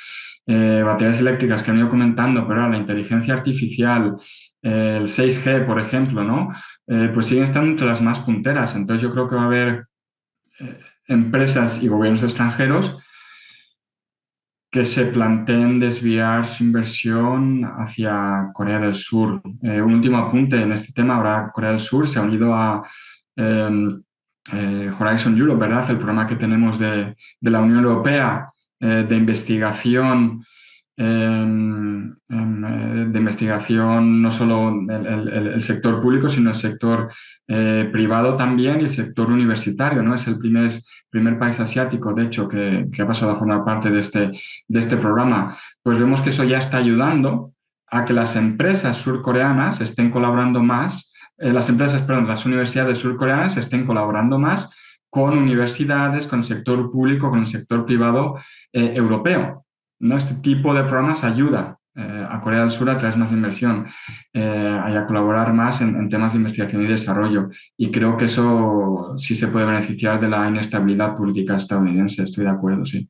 Speaker 3: baterías eléctricas que han ido comentando, pero la inteligencia artificial, el 6G, por ejemplo, ¿no? Pues siguen estando entre las más punteras. Entonces yo creo que va a haber empresas y gobiernos extranjeros que se planteen desviar su inversión hacia Corea del Sur. Un último apunte en este tema, ahora Corea del Sur se ha unido a Horizon Europe, ¿verdad? El programa que tenemos de la Unión Europea de investigación, no solo el sector público, sino el sector privado también y el sector universitario, ¿no? Es el primer país asiático, de hecho, que ha pasado a formar parte de este programa. Pues vemos que eso ya está ayudando a que las empresas surcoreanas estén colaborando más, las universidades surcoreanas estén colaborando más con universidades, con el sector público, con el sector privado europeo, ¿no? Este tipo de programas ayuda a Corea del Sur a traer más inversión y a colaborar más en temas de investigación y desarrollo. Y creo que eso sí se puede beneficiar de la inestabilidad política estadounidense. Estoy de acuerdo, sí.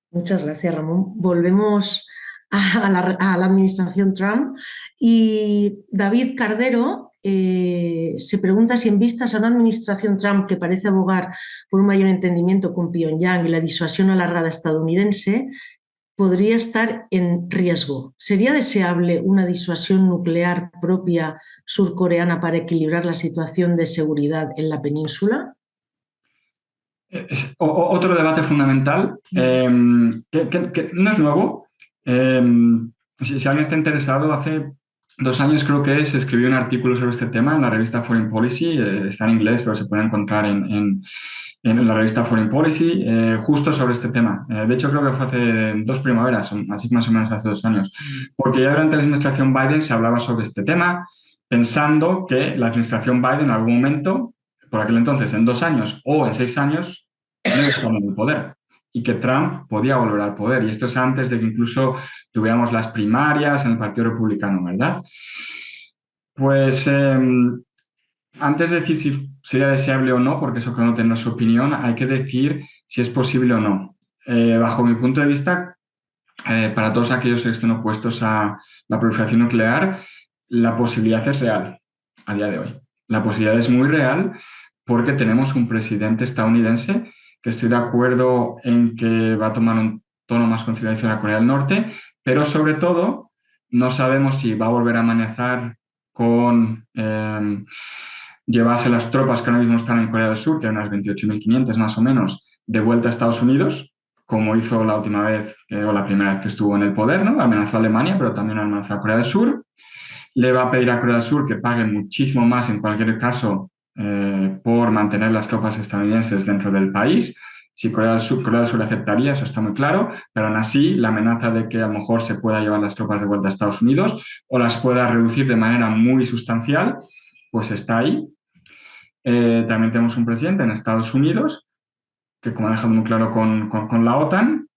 Speaker 2: Muchas gracias, Ramón. Volvemos a la administración Trump y David Cardero se pregunta si en vistas a una administración Trump que parece abogar por un mayor entendimiento con Pyongyang y la disuasión alargada estadounidense, podría estar en riesgo. ¿Sería deseable una disuasión nuclear propia surcoreana para equilibrar la situación de seguridad en la península?
Speaker 3: Otro debate fundamental que no es nuevo. Si alguien está interesado, hace 2 años creo que se escribió un artículo sobre este tema en la revista Foreign Policy. Está en inglés, pero se puede encontrar en la revista Foreign Policy, justo sobre este tema. De hecho, creo que fue hace 2 primaveras, así más o menos hace 2 años, porque ya durante la administración Biden se hablaba sobre este tema, pensando que la administración Biden en algún momento, por aquel entonces, en 2 años o en 6 años, no iba a estar en el poder y que Trump podía volver al poder. Y esto es antes de que incluso tuviéramos las primarias en el Partido Republicano, ¿verdad? Pues antes de decir si sería deseable o no, porque eso cada uno tendrá su opinión, hay que decir si es posible o no. bajo mi punto de vista, para todos aquellos que estén opuestos a la proliferación nuclear, la posibilidad es real a día de hoy. La posibilidad es muy real porque tenemos un presidente estadounidense que estoy de acuerdo en que va a tomar un tono más conciliación a Corea del Norte, pero sobre todo no sabemos si va a volver a amenazar con llevarse las tropas que ahora mismo están en Corea del Sur, que hay unas 28.500 más o menos, de vuelta a Estados Unidos, como hizo la última vez o la primera vez que estuvo en el poder, ¿no? Amenazó a Alemania, pero también amenazó a Corea del Sur. Le va a pedir a Corea del Sur que pague muchísimo más, en cualquier caso, por mantener las tropas estadounidenses dentro del país. Si Corea del Sur aceptaría, eso está muy claro, pero aún así la amenaza de que a lo mejor se pueda llevar las tropas de vuelta a Estados Unidos o las pueda reducir de manera muy sustancial, pues está ahí. También tenemos un presidente en Estados Unidos que, como ha dejado muy claro con la OTAN,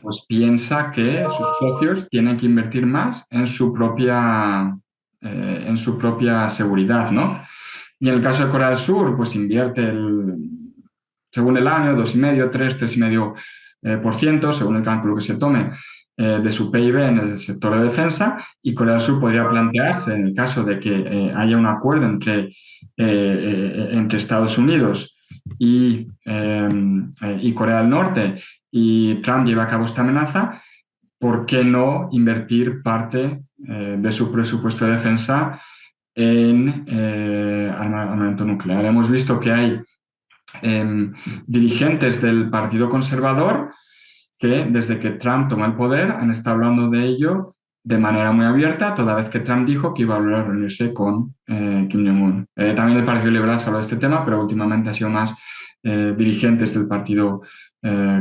Speaker 3: pues piensa que sus socios tienen que invertir más en su propia seguridad, ¿no? Y en el caso de Corea del Sur, pues invierte, según el año, 2,5, 3,5%, según el cálculo que se tome, de su PIB en el sector de defensa, y Corea del Sur podría plantearse, en el caso de que haya un acuerdo entre Estados Unidos y Corea del Norte, y Trump lleva a cabo esta amenaza, ¿por qué no invertir parte de su presupuesto de defensa en armamento nuclear? Hemos visto que hay dirigentes del Partido Conservador que desde que Trump tomó el poder han estado hablando de ello de manera muy abierta, toda vez que Trump dijo que iba a volver a reunirse con Kim Jong-un. También el Partido Liberal se habló de este tema, pero últimamente ha sido más dirigentes del Partido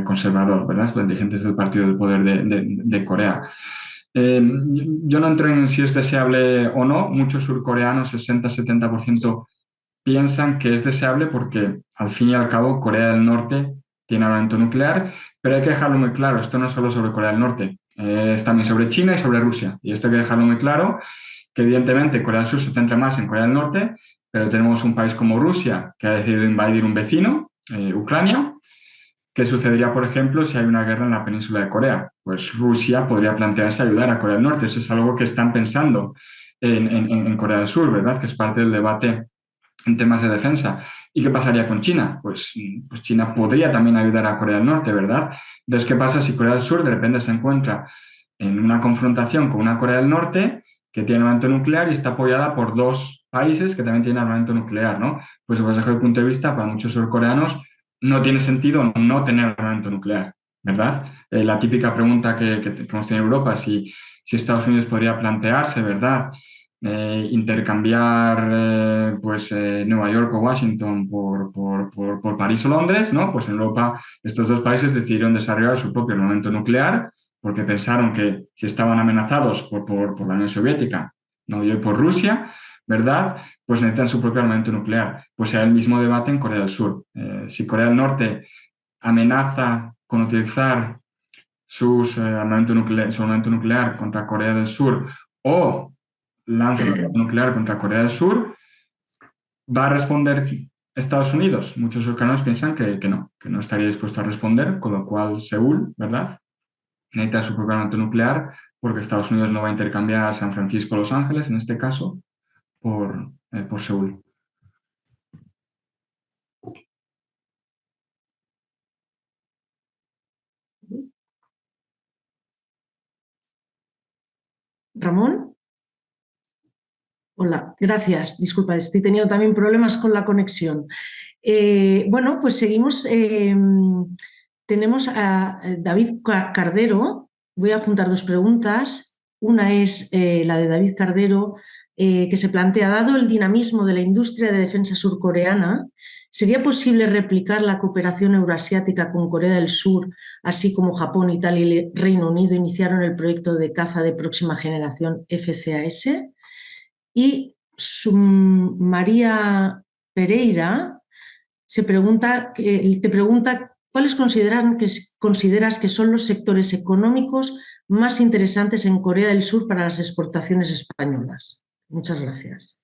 Speaker 3: Conservador, ¿verdad? Pues dirigentes del Partido del Poder de Corea. Yo no entro en si es deseable o no. Muchos surcoreanos, 60-70%, piensan que es deseable porque, al fin y al cabo, Corea del Norte tiene armamento nuclear, pero hay que dejarlo muy claro, esto no es solo sobre Corea del Norte, es también sobre China y sobre Rusia. Y esto hay que dejarlo muy claro, que evidentemente Corea del Sur se centra más en Corea del Norte, pero tenemos un país como Rusia que ha decidido invadir un vecino, Ucrania. ¿Qué sucedería, por ejemplo, si hay una guerra en la península de Corea? Pues Rusia podría plantearse ayudar a Corea del Norte. Eso es algo que están pensando en Corea del Sur, ¿verdad? Que es parte del debate en temas de defensa. ¿Y qué pasaría con China? Pues China podría también ayudar a Corea del Norte, ¿verdad? Entonces, ¿qué pasa si Corea del Sur de repente se encuentra en una confrontación con una Corea del Norte que tiene armamento nuclear y está apoyada por dos países que también tienen armamento nuclear, ¿no? Pues desde el punto de vista, para muchos surcoreanos, no tiene sentido no tener armamento nuclear, ¿verdad? La típica pregunta que hemos tenido en Europa, si Estados Unidos podría plantearse, ¿verdad?, intercambiar Nueva York o Washington por París o Londres, ¿no? Pues en Europa estos dos países decidieron desarrollar su propio armamento nuclear porque pensaron que si estaban amenazados por la Unión Soviética, ¿no?, y por Rusia, ¿verdad?, pues necesitan su propio armamento nuclear. Pues hay el mismo debate en Corea del Sur. Si Corea del Norte amenaza con utilizar su armamento nuclear contra Corea del Sur o lanza un armamento nuclear contra Corea del Sur, ¿va a responder Estados Unidos? Muchos surcoreanos piensan que no estaría dispuesto a responder, con lo cual Seúl, ¿verdad?, necesita su propio armamento nuclear porque Estados Unidos no va a intercambiar San Francisco o Los Ángeles, en este caso, por Seúl.
Speaker 2: Ramón. Hola, gracias. Disculpa, estoy teniendo también problemas con la conexión. Bueno, pues seguimos. Tenemos a David Cardero. Voy a juntar dos preguntas. Una es la de David Cardero, que se plantea: dado el dinamismo de la industria de defensa surcoreana, ¿sería posible replicar la cooperación euroasiática con Corea del Sur, así como Japón, Italia y Reino Unido iniciaron el proyecto de caza de próxima generación FCAS? Y María Pereira te pregunta ¿cuáles consideras que son los sectores económicos más interesantes en Corea del Sur para las exportaciones españolas? Muchas gracias.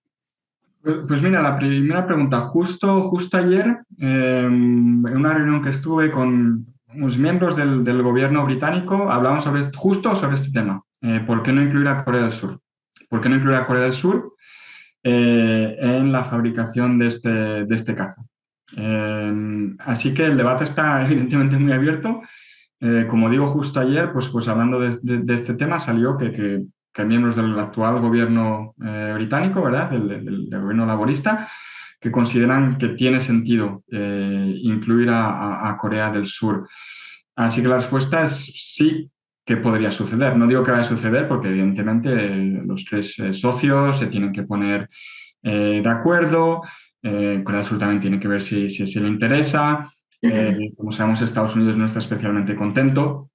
Speaker 3: Pues mira, la primera pregunta, justo ayer, en una reunión que estuve con los miembros del gobierno británico hablaban justo sobre este tema. ¿Por qué no incluir a Corea del Sur? ¿Por qué no incluir a Corea del Sur en la fabricación de este caza? Así que el debate está evidentemente muy abierto. Como digo, justo ayer, pues hablando de este tema, salió que miembros del actual gobierno británico, ¿verdad? Del gobierno laborista, que consideran que tiene sentido incluir a Corea del Sur. Así que la respuesta es sí que podría suceder. No digo que vaya a suceder porque evidentemente los tres socios se tienen que poner de acuerdo. Corea del Sur también tiene que ver si le interesa. Como sabemos, Estados Unidos no está especialmente contento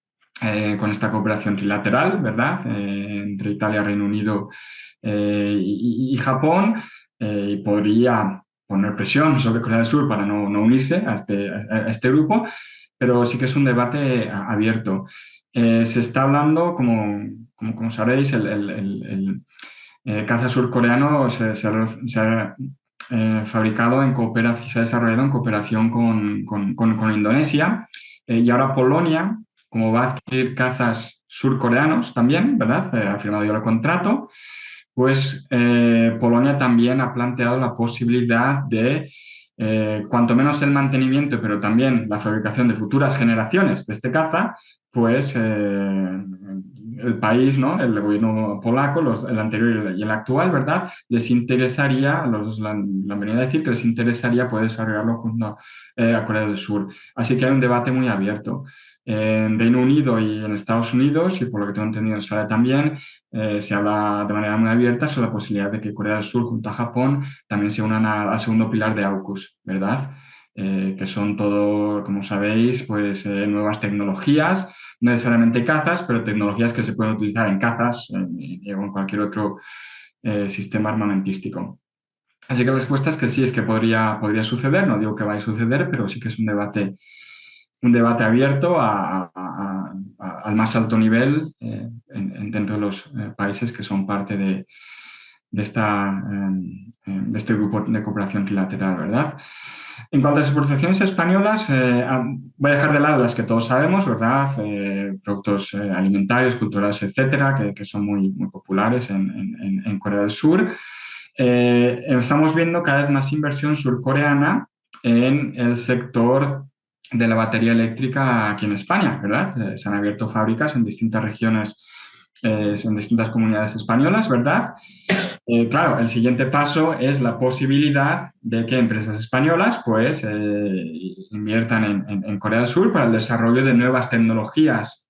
Speaker 3: con esta cooperación trilateral, ¿verdad? Entre Italia, Reino Unido y Japón, y podría poner presión sobre Corea del Sur para no unirse a este grupo, pero sí que es un debate abierto. Se está hablando, como sabréis, el caza surcoreano se ha fabricado en cooperación, se ha desarrollado en cooperación con Indonesia, y ahora Polonia, como va a adquirir cazas surcoreanos también, ¿verdad? Ha firmado ya el contrato, pues Polonia también ha planteado la posibilidad de, cuanto menos el mantenimiento, pero también la fabricación de futuras generaciones de este caza, pues el país, ¿no? El gobierno polaco, el anterior y el actual, ¿verdad? Les interesaría, los dos lo han venido a decir, que les interesaría poder desarrollarlo junto a Corea del Sur. Así que hay un debate muy abierto. En Reino Unido y en Estados Unidos, y por lo que tengo entendido en Australia también, se habla de manera muy abierta sobre la posibilidad de que Corea del Sur junto a Japón también se unan al segundo pilar de AUKUS, ¿verdad? Que son todo, como sabéis, pues nuevas tecnologías, no necesariamente cazas, pero tecnologías que se pueden utilizar en cazas o en cualquier otro sistema armamentístico. Así que la respuesta es que sí, es que podría suceder, no digo que vaya a suceder, pero sí que es un debate abierto al más alto nivel dentro de los países que son parte de este grupo de cooperación trilateral, ¿verdad? En cuanto a las exportaciones españolas, voy a dejar de lado las que todos sabemos, ¿verdad? Productos alimentarios, culturales, etcétera, que son muy, muy populares en Corea del Sur. Estamos viendo cada vez más inversión surcoreana en el sector de la batería eléctrica aquí en España, ¿verdad? Se han abierto fábricas en distintas regiones, en distintas comunidades españolas, ¿verdad? Claro, el siguiente paso es la posibilidad de que empresas españolas pues inviertan en Corea del Sur para el desarrollo de nuevas tecnologías,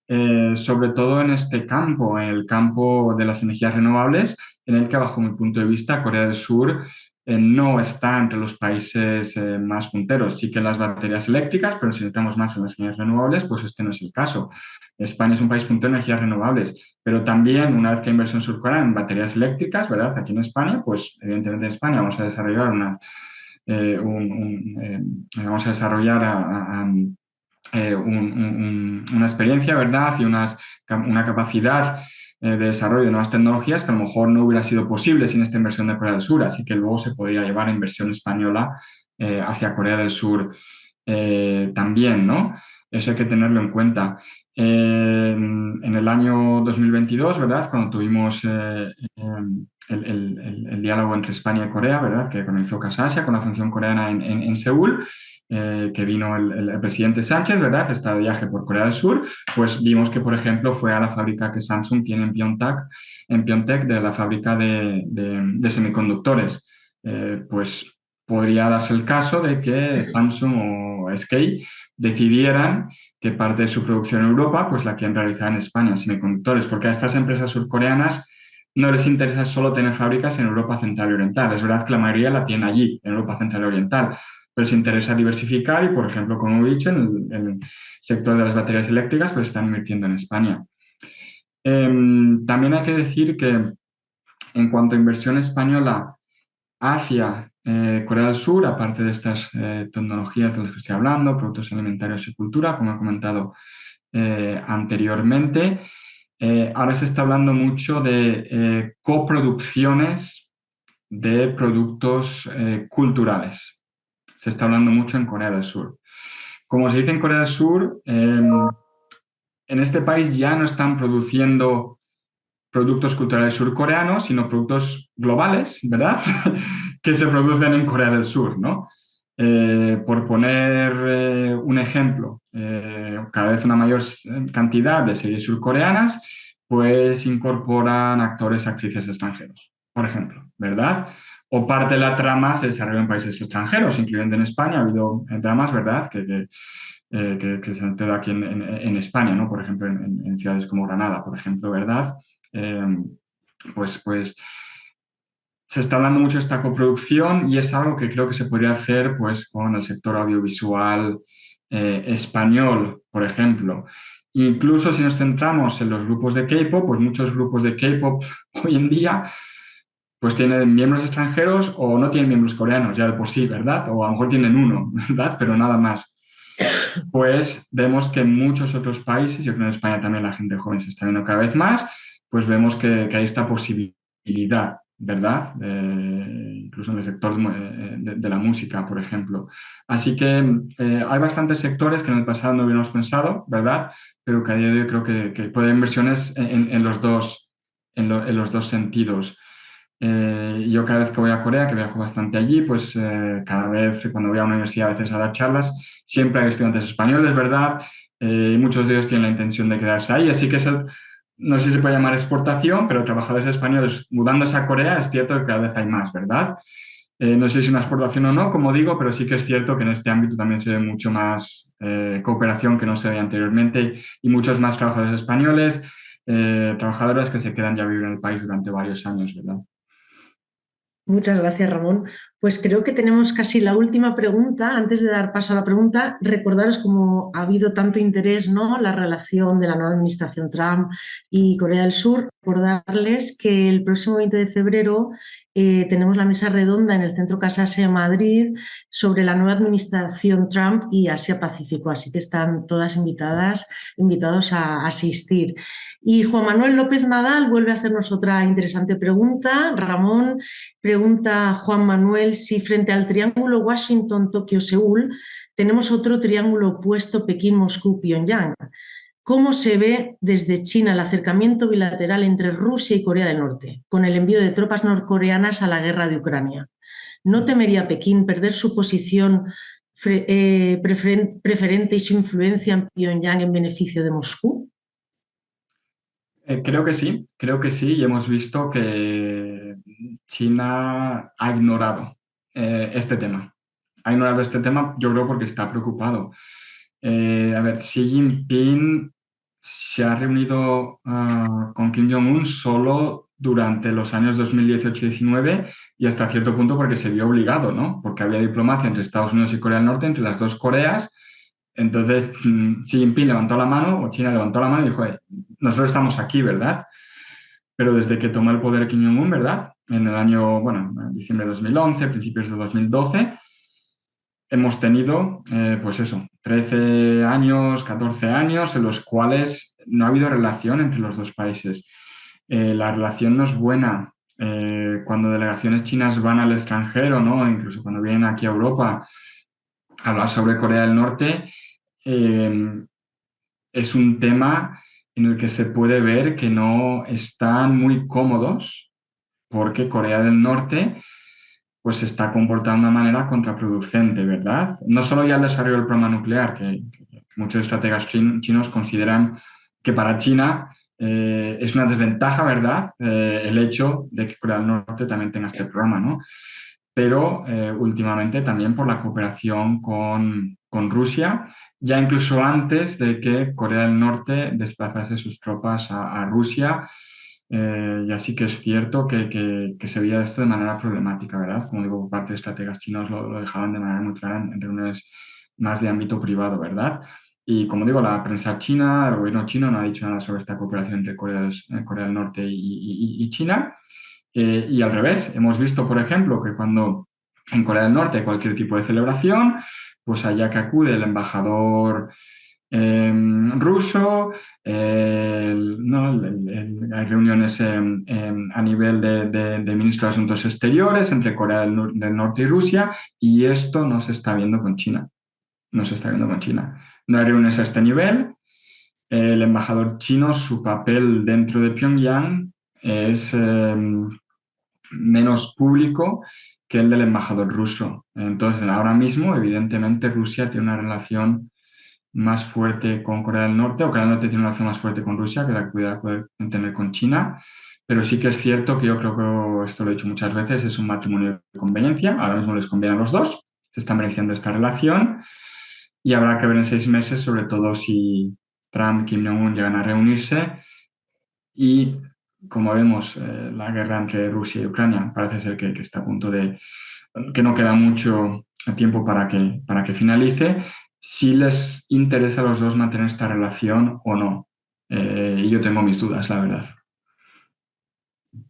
Speaker 3: sobre todo en este campo, en el campo de las energías renovables, en el que bajo mi punto de vista Corea del Sur no está entre los países más punteros. Sí que en las baterías eléctricas, pero si necesitamos más en las energías renovables, pues este no es el caso. España es un país puntero en energías renovables, pero también una vez que hay inversión surcoreana en baterías eléctricas, ¿verdad? Aquí en España, pues evidentemente en España vamos a desarrollar vamos a desarrollar una experiencia, ¿verdad? Y una capacidad de desarrollo de nuevas tecnologías que a lo mejor no hubiera sido posible sin esta inversión de Corea del Sur, así que luego se podría llevar inversión española hacia Corea del Sur también, ¿no? Eso hay que tenerlo en cuenta. En el año 2022, ¿verdad? Cuando tuvimos el diálogo entre España y Corea, ¿verdad? Que comenzó Casasia con la función coreana en Seúl, que vino el presidente Sánchez, ¿verdad? Está de viaje por Corea del Sur, pues vimos que, por ejemplo, fue a la fábrica que Samsung tiene en Pyeongtaek de la fábrica de semiconductores. Pues podría darse el caso de que Samsung o SK decidieran que parte de su producción en Europa, pues la quieren realizar en España, semiconductores, porque a estas empresas surcoreanas no les interesa solo tener fábricas en Europa Central y Oriental. Es verdad que la mayoría la tiene allí, en Europa Central y Oriental, pero les interesa diversificar y, por ejemplo, como he dicho, en el sector de las baterías eléctricas, pues están invirtiendo en España. También hay que decir que en cuanto a inversión española hacia Corea del Sur, aparte de estas tecnologías de las que estoy hablando, productos alimentarios y cultura, como he comentado anteriormente, ahora se está hablando mucho de coproducciones de productos culturales. Se está hablando mucho en Corea del Sur. como se dice en Corea del Sur, en este país ya no están produciendo productos culturales surcoreanos, sino productos globales, ¿verdad? que se producen en Corea del Sur, ¿no? Por poner un ejemplo, cada vez una mayor cantidad de series surcoreanas, pues incorporan actores, actrices extranjeros, por ejemplo, ¿verdad? O parte de la trama se desarrolla en países extranjeros, incluyendo en España. Ha habido dramas, ¿verdad?, que se han quedado aquí en España, ¿no? Por ejemplo, en ciudades como Granada, por ejemplo, ¿verdad? Pues se está hablando mucho de esta coproducción y es algo que creo que se podría hacer pues, con el sector audiovisual español, por ejemplo. Incluso si nos centramos en los grupos de K-pop, pues muchos grupos de K-pop hoy en día pues tienen miembros extranjeros o no tienen miembros coreanos ya de por sí, ¿verdad? O a lo mejor tienen uno, ¿verdad? Pero nada más. Pues vemos que en muchos otros países, yo creo que en España también la gente joven se está viendo cada vez más, pues vemos que hay esta posibilidad, ¿verdad? Incluso en el sector de la música, por ejemplo. Así que hay bastantes sectores que en el pasado no hubiéramos pensado, ¿verdad? Pero que a día de hoy creo que puede haber inversiones en los dos sentidos. Yo cada vez que voy a Corea, que viajo bastante allí, pues cada vez cuando voy a una universidad a veces a dar charlas, siempre hay estudiantes españoles, ¿verdad? Y muchos de ellos tienen la intención de quedarse ahí, así que eso, no sé si se puede llamar exportación, pero trabajadores españoles mudándose a Corea es cierto que cada vez hay más, ¿verdad? No sé si es una exportación o no, como digo, pero sí que es cierto que en este ámbito también se ve mucho más cooperación que no se veía anteriormente y muchos más trabajadores españoles, trabajadores que se quedan ya a vivir en el país durante varios años, ¿verdad?
Speaker 2: Muchas gracias, Ramón. Pues creo que tenemos casi la última pregunta. Antes de dar paso a la pregunta, recordaros cómo ha habido tanto interés, ¿no?, la relación de la nueva administración Trump y Corea del Sur. Recordarles que el próximo 20 de febrero tenemos la mesa redonda en el Centro Casa Asia Madrid sobre la nueva administración Trump y Asia-Pacífico. Así que están todas invitados a asistir. Y Juan Manuel López Nadal vuelve a hacernos otra interesante pregunta. Ramón, pregunta Juan Manuel si frente al triángulo Washington-Tokio-Seúl tenemos otro triángulo opuesto Pekín-Moscú-Pyongyang. ¿Cómo se ve desde China el acercamiento bilateral entre Rusia y Corea del Norte, con el envío de tropas norcoreanas a la guerra de Ucrania? ¿No temería Pekín perder su posición preferente y su influencia en Pyongyang en beneficio de Moscú?
Speaker 3: Creo que sí, y hemos visto que China ha ignorado este tema. Ha ignorado este tema, yo creo, porque está preocupado. A ver, Xi Jinping se ha reunido con Kim Jong-un solo durante los años 2018-19 y hasta cierto punto porque se vio obligado, ¿no? Porque había diplomacia entre Estados Unidos y Corea del Norte, entre las dos Coreas. Entonces, Xi Jinping levantó la mano, o China levantó la mano y dijo, nosotros estamos aquí, ¿verdad? Pero desde que tomó el poder Kim Jong-un, ¿verdad? En el año, bueno, en diciembre de 2011, principios de 2012, hemos tenido, pues eso, 13 años, 14 años en los cuales no ha habido relación entre los dos países. La relación no es buena. Cuando delegaciones chinas van al extranjero, ¿no? Incluso cuando vienen aquí a Europa a hablar sobre Corea del Norte, es un tema en el que se puede ver que no están muy cómodos porque Corea del Norte pues se está comportando de una manera contraproducente, ¿verdad? No solo ya el desarrollo del programa nuclear, que muchos estrategas chinos consideran que para China es una desventaja, ¿verdad? El hecho de que Corea del Norte también tenga este programa, ¿no? Pero últimamente también por la cooperación con Rusia, ya incluso antes de que Corea del Norte desplazase sus tropas a Rusia. Y así que es cierto que se veía esto de manera problemática, ¿verdad? Como digo, por parte de estrategas chinos lo dejaban de manera muy clara en reuniones más de ámbito privado, ¿verdad? Y como digo, la prensa china, el gobierno chino no ha dicho nada sobre esta cooperación entre Corea del Norte y China. Y al revés, hemos visto, por ejemplo, que cuando en Corea del Norte hay cualquier tipo de celebración, pues allá que acude el embajador ruso, ¿no? Hay reuniones a nivel de ministros de Asuntos Exteriores entre Corea del Norte y Rusia, y esto no se está viendo con China. no se está viendo con China. No hay reuniones a este nivel. El embajador chino, su papel dentro de Pyongyang es menos público que el del embajador ruso. Entonces, ahora mismo, evidentemente, Rusia tiene una relación más fuerte con Corea del Norte, o Corea del Norte tiene una relación más fuerte con Rusia que la que pudiera poder tener con China. Pero sí que es cierto que yo creo que, esto lo he dicho muchas veces, es un matrimonio de conveniencia. Ahora mismo les conviene a los dos, se están beneficiando de esta relación y habrá que ver en 6 meses, sobre todo si Trump y Kim Jong-un llegan a reunirse y, como vemos, la guerra entre Rusia y Ucrania parece ser que está a punto de, que no queda mucho tiempo para que finalice, si les interesa a los dos mantener esta relación o no. Y yo tengo mis dudas, la verdad.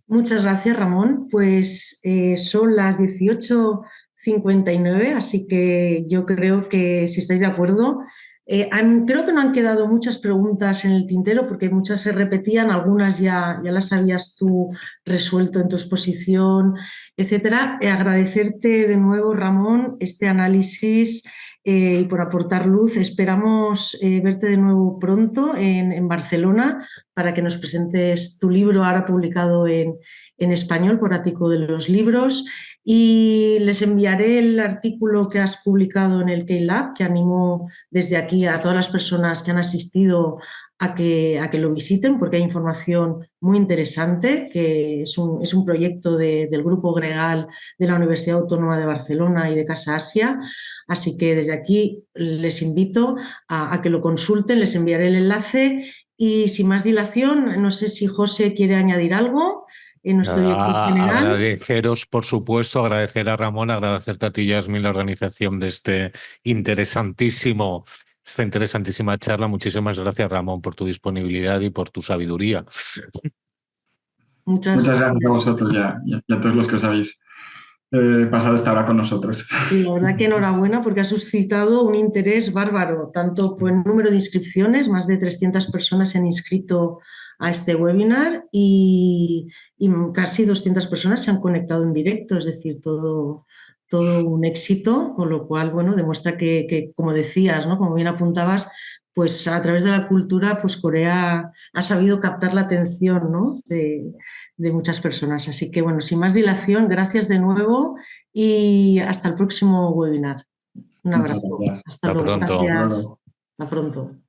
Speaker 2: Muchas gracias, Ramón. Pues son las 18:59, así que yo creo que si estáis de acuerdo, creo que no han quedado muchas preguntas en el tintero porque muchas se repetían, algunas ya las habías tú resuelto en tu exposición, etcétera. Agradecerte de nuevo, Ramón, este análisis y por aportar luz. Esperamos verte de nuevo pronto en Barcelona para que nos presentes tu libro ahora publicado en español por Ático de los Libros, y les enviaré el artículo que has publicado en el K-Lab, que animo desde aquí a todas las personas que han asistido a que lo visiten, porque hay información muy interesante, que es un proyecto del Grupo Gregal de la Universidad Autónoma de Barcelona y de Casa Asia. Así que desde aquí les invito a que lo consulten, les enviaré el enlace. Y sin más dilación, no sé si José quiere añadir algo en nuestro director general.
Speaker 1: Agradeceros, por supuesto, agradecer a Ramón, agradecerte a ti, Yasmín, la organización de esta interesantísima charla. Muchísimas gracias, Ramón, por tu disponibilidad y por tu sabiduría.
Speaker 2: Muchas
Speaker 3: Muchas
Speaker 2: gracias.
Speaker 3: gracias a vosotros y a todos los que os habéis pasado esta hora con nosotros.
Speaker 2: Sí, la verdad que enhorabuena porque ha suscitado un interés bárbaro, tanto por el número de inscripciones, más de 300 personas se han inscrito a este webinar y casi 200 personas se han conectado en directo, es decir, todo un éxito, con lo cual, bueno, demuestra que como decías, ¿no? Como bien apuntabas, pues a través de la cultura, pues Corea ha sabido captar la atención, ¿no? de muchas personas. Así que, bueno, sin más dilación, gracias de nuevo y hasta el próximo webinar. Un
Speaker 3: Muchas
Speaker 2: abrazo.
Speaker 3: gracias.
Speaker 2: Hasta
Speaker 1: Hasta
Speaker 2: luego.
Speaker 1: pronto.
Speaker 2: Gracias. Hasta pronto.